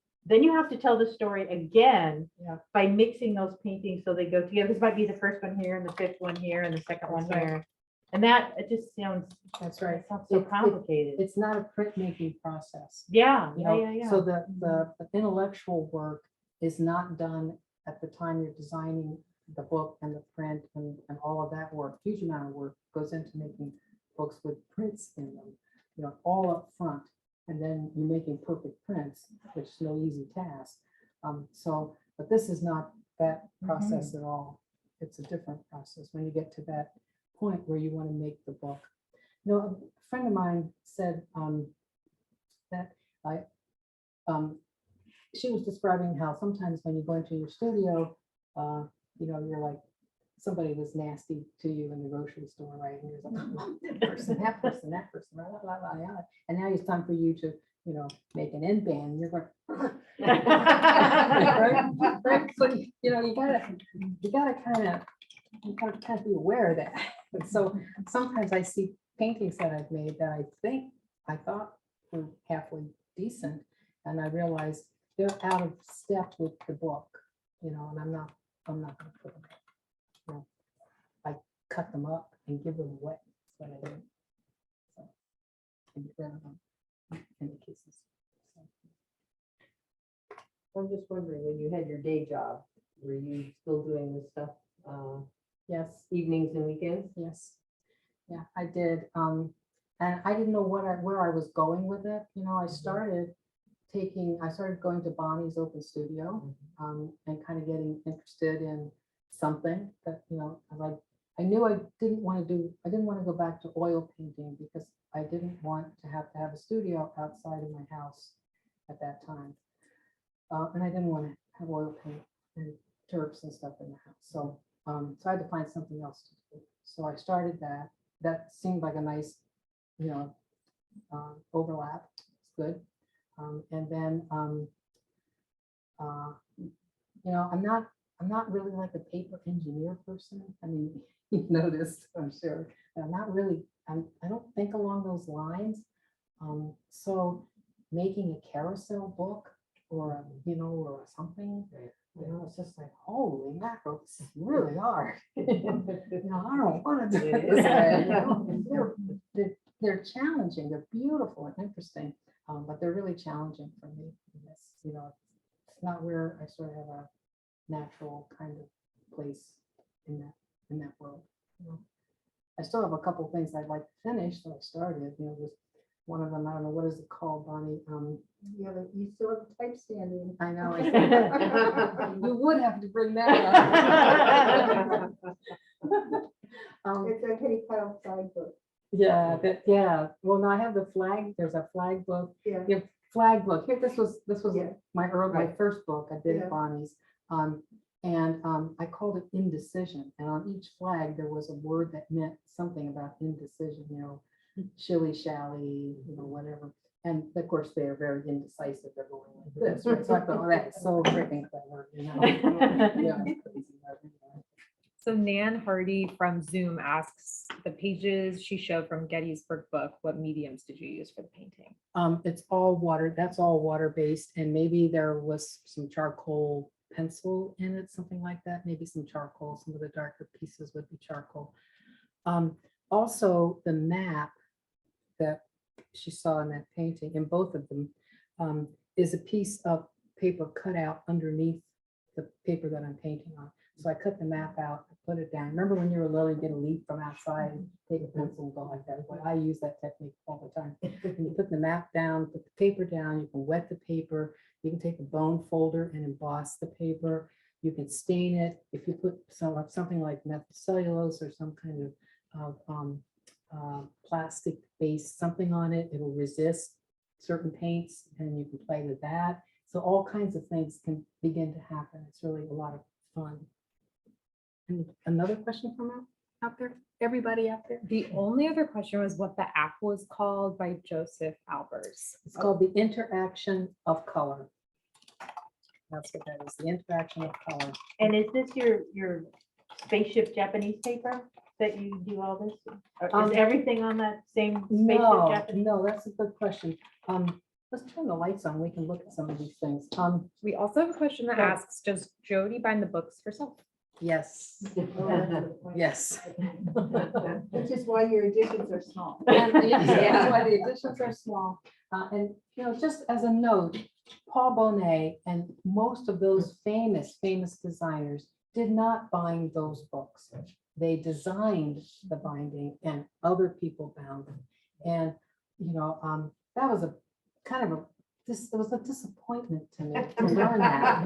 have to tell the story again. Yeah. By mixing those paintings so they go together. This might be the first one here and the fifth one here and the second one That's right. here. And that, it just sounds, That's right. it sounds so It- complicated. It's not a printmaking process. Yeah, You yeah, know, yeah, yeah. so the intellectual work is not done at the time you're designing the book and the print and all of that work. Huge amount of work goes into making books with prints in them, you know, all up front. And then you're making perfect prints, which is no easy task. But this is not that process at all. It's a different process when you get to that point where you want to make the book. You know, a friend of mine said that she was describing how sometimes when you go into your studio, you know, you're like, somebody was nasty to you in the grocery store, right? And you're like, oh, that person, blah, blah, blah, blah, blah. And now it's time for you to, you know, make an end band. You're going, right? So, you know, you gotta kind of be aware of that. And so sometimes I see paintings that I've made that I thought were halfway decent, and I realized they're out of step with the book, you know, and I'm not gonna put them. You know, I cut them up and give them away. That's what I do. So, and get rid of them in the cases. So, I'm just wondering, when you had your day job, were you still doing this stuff yes. evenings and weekends? Yes, yeah, I did. And I didn't know where I was going with it. You know, I started going to Bonnie's open studio, and kind of getting interested in something that, you know, I knew I didn't want to go back to oil painting because I didn't want to have a studio outside of my house at that time. And I didn't want to have oil paint and Turks and stuff in the house. So I had to find something else to do. So I started that. That seemed like a nice, you know, overlap. It's good. And then, you know, I'm not really like a paper engineer person. I mean, you've noticed, I'm sure. I'm not really, I don't think along those lines. So making a carousel book or, you know, or something, you know, it's just like, holy mackerel, this is really hard. You know, I don't want to do it this way. You know? They're challenging, they're beautiful and interesting, but they're really challenging for me. You know, it's not where I sort of have a natural kind of place in that world. You know, I still have a couple of things I'd like to finish that I started. You know, just one of them, I don't know, what is it called, Bonnie? You still have the type standing. I know. You would have to bring that up. It's a Penny Pile side book. Yeah. Well, no, I have the flag. There's a flag book. Yeah. Yeah, flag book. Here, this was Yeah. my first book I did Yeah. at Bonnie's. And I called it indecision. And on each flag, there was a word that meant something about indecision, you know, shilly-shally, whatever. And of course, they're very indecisive. They're going like this, right? So I thought, oh, that's so freaking clever, Yeah, it's crazy, but anyway. So Nan Hardy from Zoom asks, the pages she showed from Gettysburg book, what mediums did you use for the painting? It's all water, that's all water-based, and maybe there was some charcoal pencil in it, something like that, maybe some charcoal, some of the darker pieces would be charcoal. Also, the map that she saw in that painting, in both of them, is a piece of paper cut out underneath the paper that I'm painting on. So I cut the map out, I put it down. Remember when you were little, you get a leaf from outside, and take a pencil and go like that? Well, I use that technique all the time. And you put the map down, put the paper down, you can wet the paper, you can take a bone folder and emboss the paper. You can stain it. If you put something like methylcellulose or some kind of plastic base, something on it, it'll resist certain paints and you can play with that. So all kinds of things can begin to happen. It's really a lot of fun. And another question from out there, everybody out there? The only other question was what the app was called by Joseph Albers. It's called the interaction of color. That's what that is, the interaction of color. And is this your spaceship Japanese paper that you do all this? Or is everything on that same spaceship No, Japanese? no, that's a good question. Let's turn the lights on. We can look at some of these things. We also have a question that Go. asks, does Jody bind the books herself? Yes, yes. Which is why your editions are small. And that's why the editions are small. And, just as a note, Paul Bonnet and most of those famous designers did not bind those books. They designed the binding and other people bound them. And, that was a kind of it was a disappointment to me to learn that,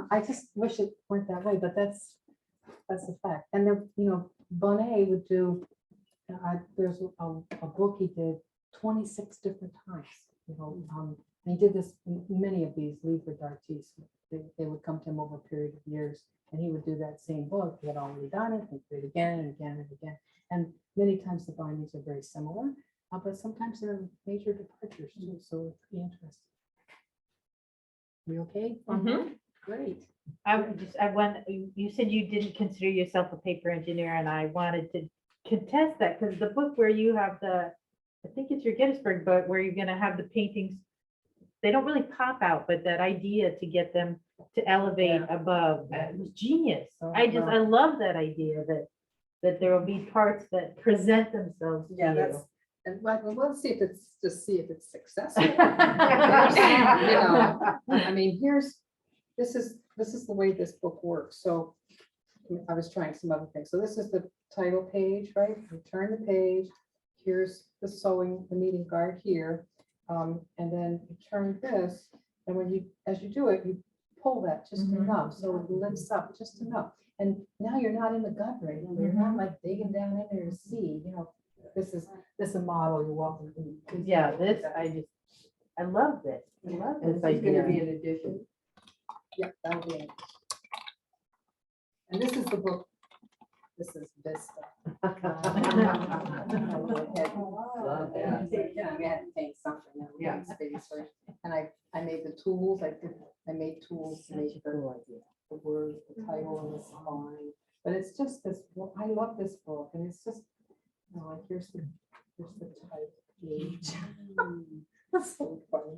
I just wish it weren't that way, but that's the fact. And Bonnet would do, there's a book he did 26 different times, and he did this, many of these livre d'artistes, they would come to him over a period of years, and he would do that same book. He had already done it, he'd do it again and again and again. And many times the bindings are very similar, but sometimes there are major departures too, so it's pretty interesting. We okay? Great. You said you didn't consider yourself a paper engineer, and I wanted to contest that because the book where you have I think it's your Gettysburg book where you're gonna have the paintings, they don't really pop out, but that idea to get them to elevate above, it was genius. Oh, I love that idea that there will be parts that present themselves to you. And we'll see if it's successful. This is the way this book works. So I was trying some other things. So this is the title page, right? You turn the page. Here's the sewing, the knitting guard here. And then you turn this, and as you do it, you pull that just enough so it lifts up just enough. And now you're not in the gut right now. You're not like digging down in there to see, this is a model you're walking through. Yeah, I love this. I love And this it's gonna be idea. an addition. Yeah, that'll be it. And this is the book. This is Vista. We had to paint something. Yeah. Space, right? And I made the tools. I made tools to make the word, the title, and the spine. But it's just this. I love this book, and it's just like here's the type page. That's so funny.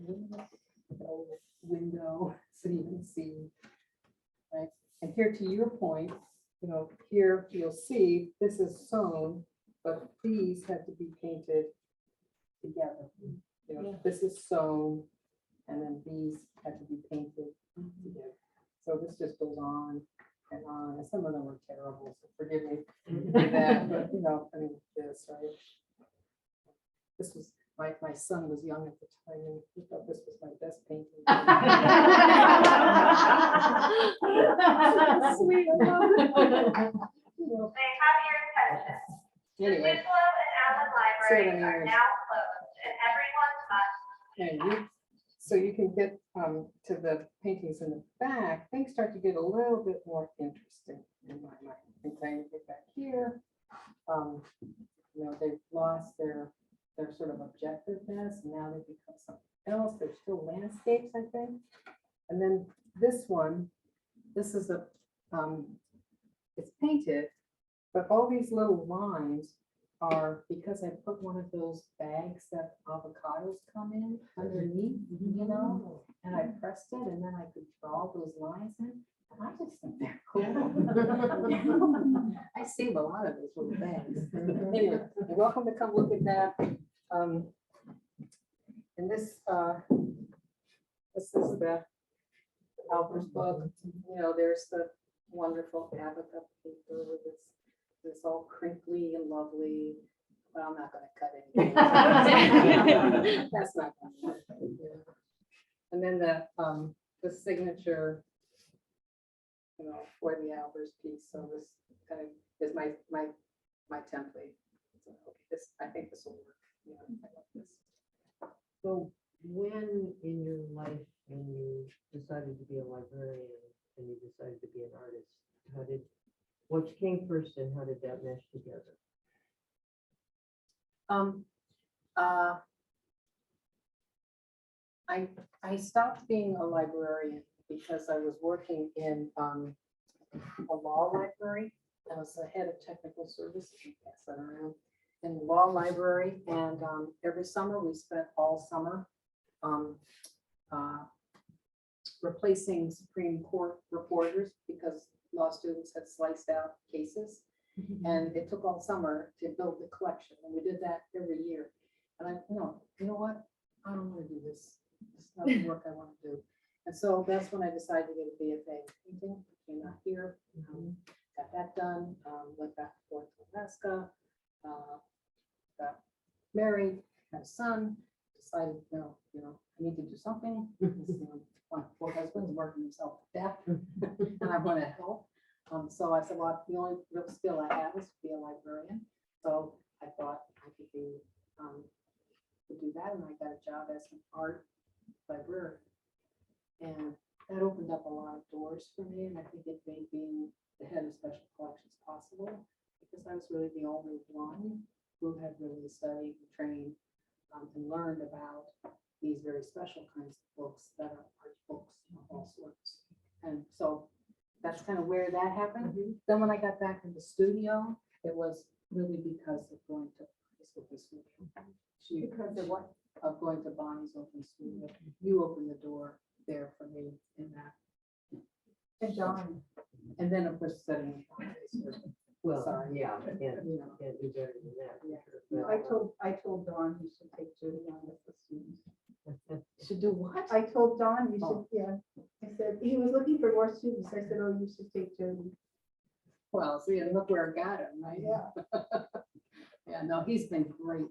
Window, so you can see, right? And here, to your point, here you'll see this is sewn, but these have to be painted together. This is sewn, and then these have to be painted together. So this just goes on and on, and some of them are terrible, so forgive me for that, but this, right? This was, my son was young at the time, and he thought this was my best painting. Sweet, I love it. They have your attention. The Anyway, Duplo and Allen libraries Say it are on now closed, and everyone must so you can get to the paintings in the back, things start to get a little bit more interesting in my mind. And then you get back here. you know, they've lost their sort of objectiveness, and now they become something else. They're still landscapes, I think. And then this one, this is it's painted, but all these little lines are because I put one of those bags that avocados come in underneath, you know, and I pressed it, and then I could draw those lines in. And I just think they're cool. I save a lot of those little bags. Anyway, you're welcome to come look at that. And this is the Albert's book. You know, there's the wonderful Abaca paper with this all crinkly and lovely, but I'm not gonna cut anything. That's not gonna work. And then the signature, you know, for the Albert's piece. So this kind of is my template. So, okay, this, I think this will work. Yeah, I love this. So when in your life, when you decided to be a librarian and you decided to be an artist, what came first and how did that mesh together? I stopped being a librarian because I was working in a law library. I was the head of technical services, pass that around, in the law library. And every summer, we spent all summer replacing Supreme Court reporters because law students had sliced out cases. And it took all summer to build the collection. And we did that every year. And I, you know what? I don't want to do this. It's not the work I want to do. And so that's when I decided to get a BFA in painting. Came out here, got that done, went back and forth to Alaska, got married, had a son, decided, no, I need to do something. My poor husband's working himself to death, and I want to help. So I said, well, the only real skill I have is to be a librarian. So I thought I could do that, and I got a job as an art librarian. And that opened up a lot of doors for me, and I think it made being the head of special collections possible, because I was really the only one who had really studied and trained and learned about these very special kinds of books that are art books of all sorts. And so that's kind of where that happened. Then when I got back in the studio, it was really because of going to Bonnie's open studio. Because of what? Of going to Bonnie's open studio. You opened the door there for me in that. And John, And then, of course, setting boundaries. Well, Sorry. yeah, and You know, can't do better than that. for Yeah. sure. I told Dawn you should take Jodee on with the students. should do what? I told Dawn you Oh. should, yeah. I said, he was looking for more students. I said, oh, you should take Jodee. Well, see, and look where I got him, right? Yeah. Yeah, no, he's been great.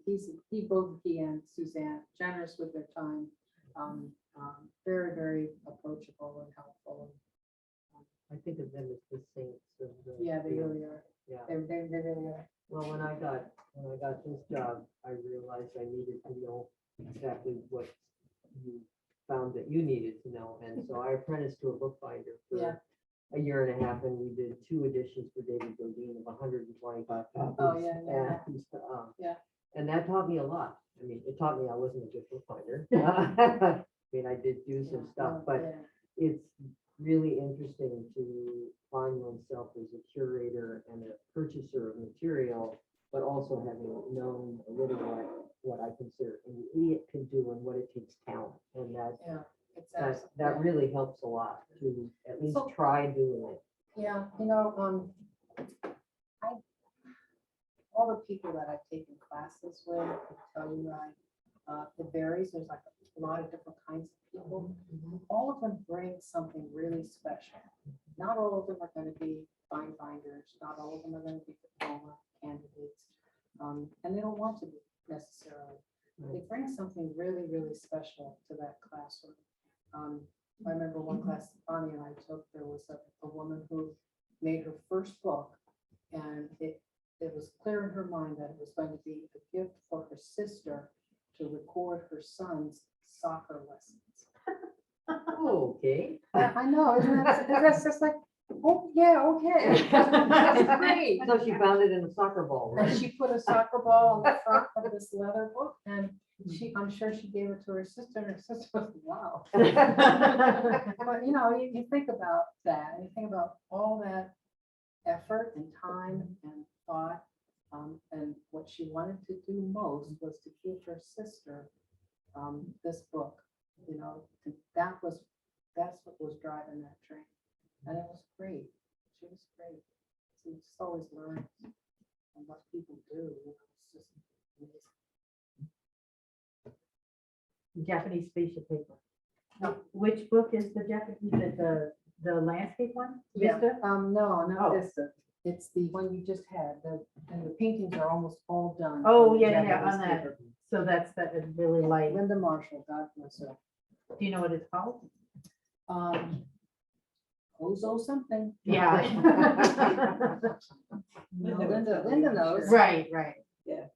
Both he and Suzanne, generous with their time. Very, very approachable and helpful. I think of them as the saints of the. Yeah, they really are. Yeah. They really are. Well, when I got this job, I realized I needed to know exactly what you found that you needed to know. And so I apprenticed to a bookbinder Yeah. for a year and a half, and we did 2 editions for David Jodee of 125 copies. Oh, yeah. And, Yeah. and that taught me a lot. I mean, it taught me I wasn't a good bookbinder. I mean, I did do some stuff, but Yeah. it's really interesting to find oneself as a curator and a purchaser of material, but also having known a little what I consider an idiot can do and what it takes talent. And Yeah. It's that absolutely- really helps a lot to at least So- try doing it. Yeah, all the people that I've taken classes with will tell you it varies. There's like a lot of different kinds of people. All of them bring something really special. Not all of them are going to be fine finders. Not all of them are going to be diploma candidates. And they don't want to be necessarily. They bring something really, really special to that classroom. I remember one class Bonnie and I took, there was a woman who made her first book, and it was clear in her mind that it was going to be a gift for her sister to record her son's soccer lessons. Okay. I know, isn't that, that's just like, Oh, yeah, okay. That's great. So she found it in a soccer ball, And right? she put a soccer ball on the front of this leather book, and I'm sure she gave it to her sister, and her sister was, wow. But, you think about that, and you think about all that effort and time and thought, and what she wanted to do most was to give her sister, this book, that's what was driving that train. And it was great. She was great. So you just always learn from what people do. It's just amazing. Japanese spatial paper. No. Which book is the Japanese, the landscape one? Vista? No, not Oh. Vista. It's the one you just had. And the paintings are almost all done. Oh, on the yeah, Japanese on that. paper. So that's really light. Linda Marshall, God bless her. Do you know what it's called? Ozo something. Yeah. No, Linda knows. Right.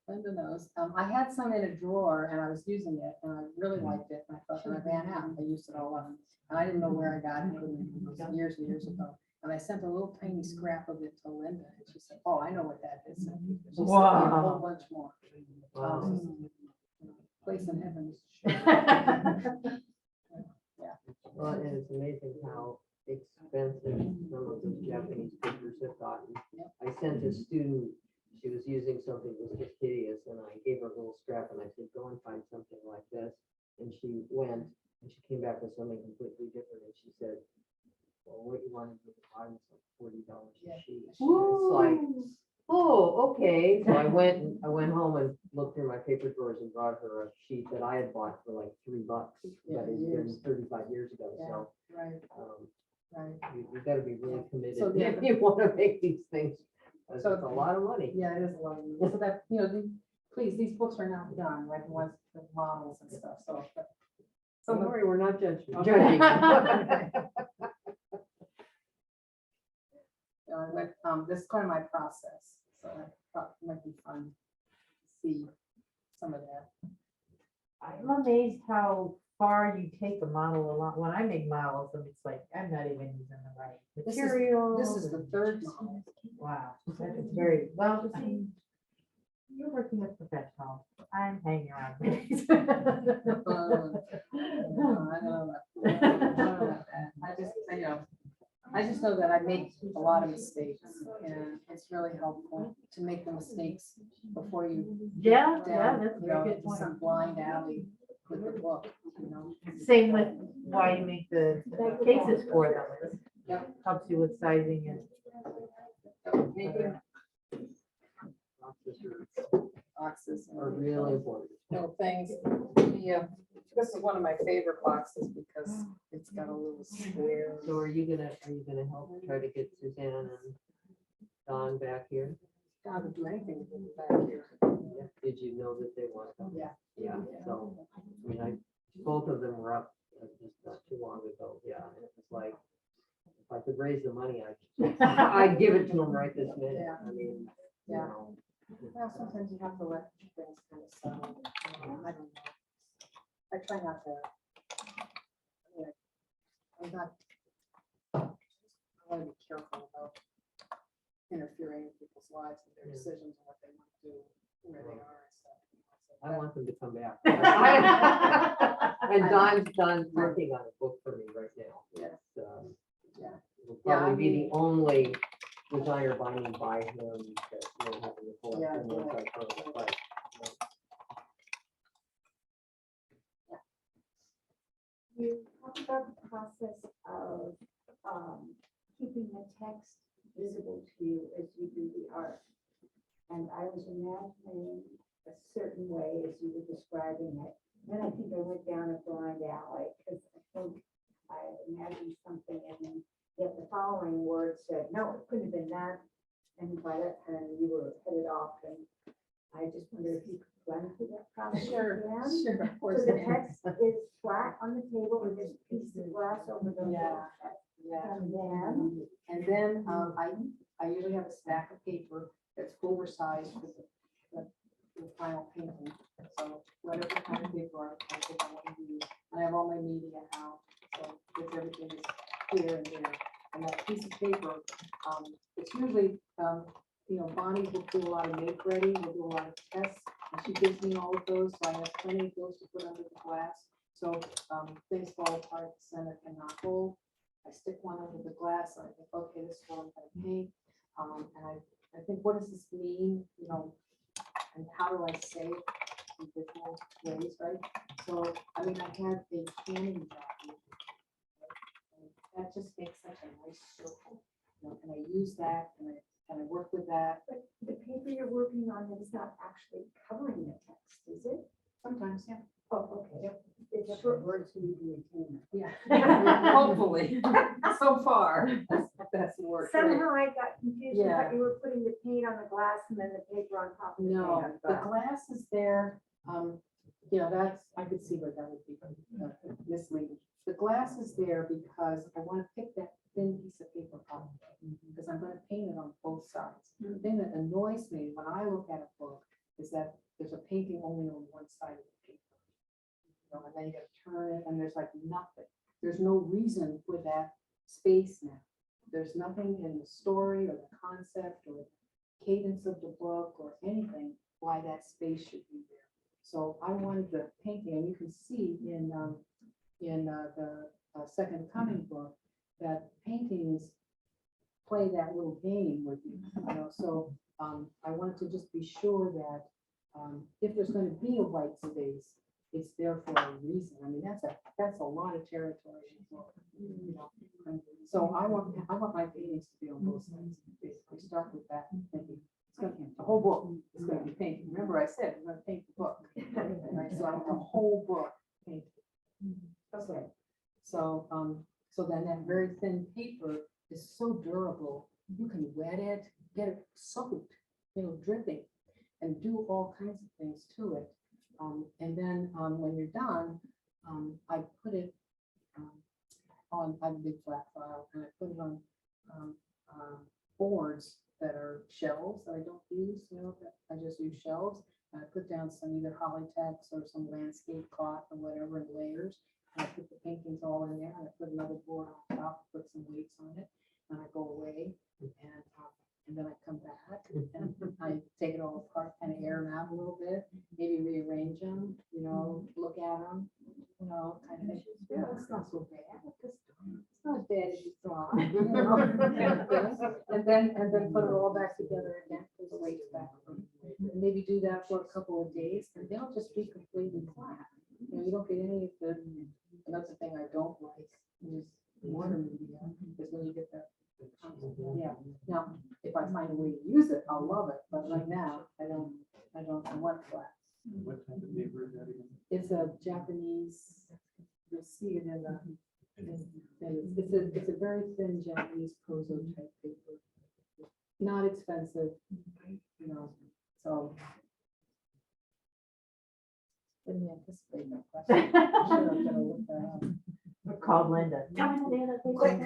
Linda knows. I had some in a drawer and I was using it and I really liked it. And I thought, and I ran out. I used it all up. And I didn't know where I got it. It was years and years ago. And I sent a little tiny scrap of it to Linda. And she said, oh, I know what that is. And she sent me a whole Wow. bunch more. Wow. Place in heaven. Well, and it's amazing how expensive some of those Japanese pictures have gotten. I sent a student, she was using something that was just hideous, and I gave her a little scrap and I said, go and find something like this. And she went, and she came back with something completely different, and she said, well, what you wanted me to buy was like $40 a sheet. It's like, oh, okay. So I went home and looked through my paper drawers and brought her a sheet that I had bought for like $3, but it's been 35 years ago. So Right, right. you gotta be really committed So, yeah. if you wanna make these things. It's So- a lot of money. Yeah, it is a lot of money. So that, please, these books are now done, right? The ones, the models and stuff. So. Don't worry, we're not judging. Okay. This is kind of my process, so I thought it might be fun to see some of that. I'm amazed how far you take a model along. When I make models, and it's like, I'm not even using the right This material. This is the third model. Wow, that is very, well, see, you're working with professionals. I'm hanging around. I don't know about that. I just know that I make a lot of mistakes, and it's really helpful to make the mistakes before you. Yeah, get yeah, down, that's a very good into point. some blind alley with the book, Same with why you make the cases for them. Yep. Helps you with sizing and. Making boxes. Are really important. Little things. This is one of my favorite boxes because it's got a little square. So are you gonna help try to get Suzanne and Don back here? God would do anything to get it back here. Did you know that they want to? Yeah. Yeah, so, I mean, both of them were up just not too long ago, yeah, and it was like, if I could raise the money, I'd give it to them right this minute, Yeah. I mean, you Yeah. know. Well, sometimes you have to let things kind of settle. I don't know. I try not to. I'm not. I want to be careful about interfering in people's lives and their decisions and what they want to do, where they are and stuff. I want them to come back. And Don's working on a book for me right now. Yeah. Yeah. Will Yeah, I probably be mean- the only designer binding by him that will have in the Yeah, collection once I post, but, You talk about the process of keeping the text visible to you as you do the art. And I was imagining a certain way as you were describing it. Then I think I went down a blind alley because I think I imagined something and then yet the following word said, no, it couldn't have been that. And by that time you were headed off and I just wonder if you could run through that process again. Sure, of So course. the text is flat on the table with this piece of glass over the. Yeah. Yeah. And then, And then I usually have a stack of paper that's oversized for the final painting. So whatever kind of paper I think I want to use, I have all my media out, so if everything is here and there. And that piece piece of paper. It's usually, Bonnie will do a lot of make ready, we'll do a lot of tests, and she gives me all of those, so I have plenty of those to put under the glass. So things fall apart, the center cannot hold. I stick one under the glass, and I think, okay, this is what I'm gonna paint. And I think, what does this mean, and how do I say it in different ways, right? So, I mean, I had a canning job. That just makes such a nice circle, and I use that, and I work with that. But the paper you're working on is not actually covering the text, is it? Sometimes, yeah. Oh, okay. It's short words so you can retain them. Yeah. Hopefully, so far, that's worked. right? Somehow I got confused. I Yeah. thought you were putting the paint on the glass and then the paper on top of the paint No, on the the glass. glass is there, that's, I could see where that would be misleading. The glass is there because I want to pick that thin piece of paper up, because I'm going to paint it on both sides. The thing that annoys me when I look at a book is that there's a painting only on one side of the paper. And then you got to turn it, and there's like nothing. There's no reason for that space now. There's nothing in the story or the concept or cadence of the book or anything why that space should be there. So I wanted the painting, and you can see in the Second Coming book that paintings play that little game with you. So I wanted to just be sure that if there's going to be a white space, it's there for a reason. I mean, that's a lot of territory. So I want my paintings to be on both sides. Basically, start with that thinking. The whole book is going to be painted. Remember, I said we're going to paint the book. Right? So I want the whole book painted. Okay. So then that very thin paper is so durable. You can wet it, get it soaked, dripping, and do all kinds of things to it. And then when you're done, I put it on, I have a big flat file, and I put it on boards that are shelves that I don't use, that I just use shelves. And I put down some either Hollytex or some landscape cloth or whatever in layers. And I put the paintings all in there, and I put another board on top, put some weights on it, and I go away, and then I come back and I take it all apart, kind of air them out a little bit, maybe rearrange them, look at them, kind of think, yeah, it's not so bad. It's not as bad as you thought, and then put it all back together again, put the weights back. And maybe do that for a couple of days, and they'll just be completely flat. You don't get any of the, another thing I don't like is water media, is when you get that. Yeah, now, if I find a way to use it, I'll love it, but right now, I want flat. What type of paper is that again? It's a Japanese, you'll see it in the, it's a very thin Japanese proso type paper. Not expensive, so. Didn't anticipate that question. I'm sure I'm gonna look that up. We're called Linda. Quick.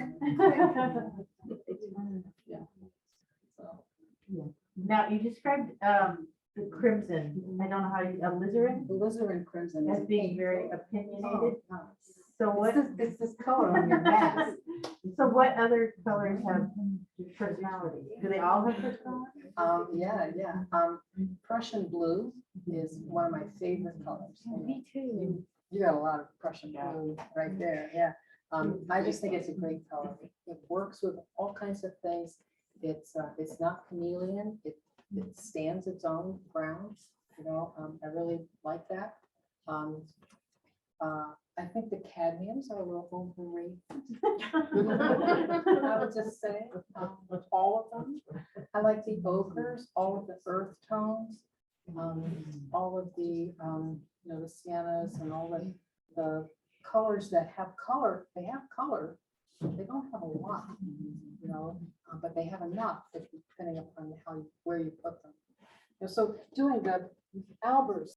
Now, you described the crimson, I don't know how you, alizarin, The alizarin crimson as is being very opinionated. nice. So what, It's this color on your mask. so what other colors have personality? Do they all have personality? Yeah. Prussian blue is one of my favorite colors. Me too. You got a lot of Prussian blue right there, yeah. I just think it's a great color. It works with all kinds of things. It's not chameleon. It stands its own ground. I really like that. I think the cadmiums are a little overrated. I would just say, all of them. I like the ochres, all of the earth tones, all of the, the siennas and all the colors that have color. They have color. They don't have a lot, but they have enough depending upon where you put them. So doing the Albers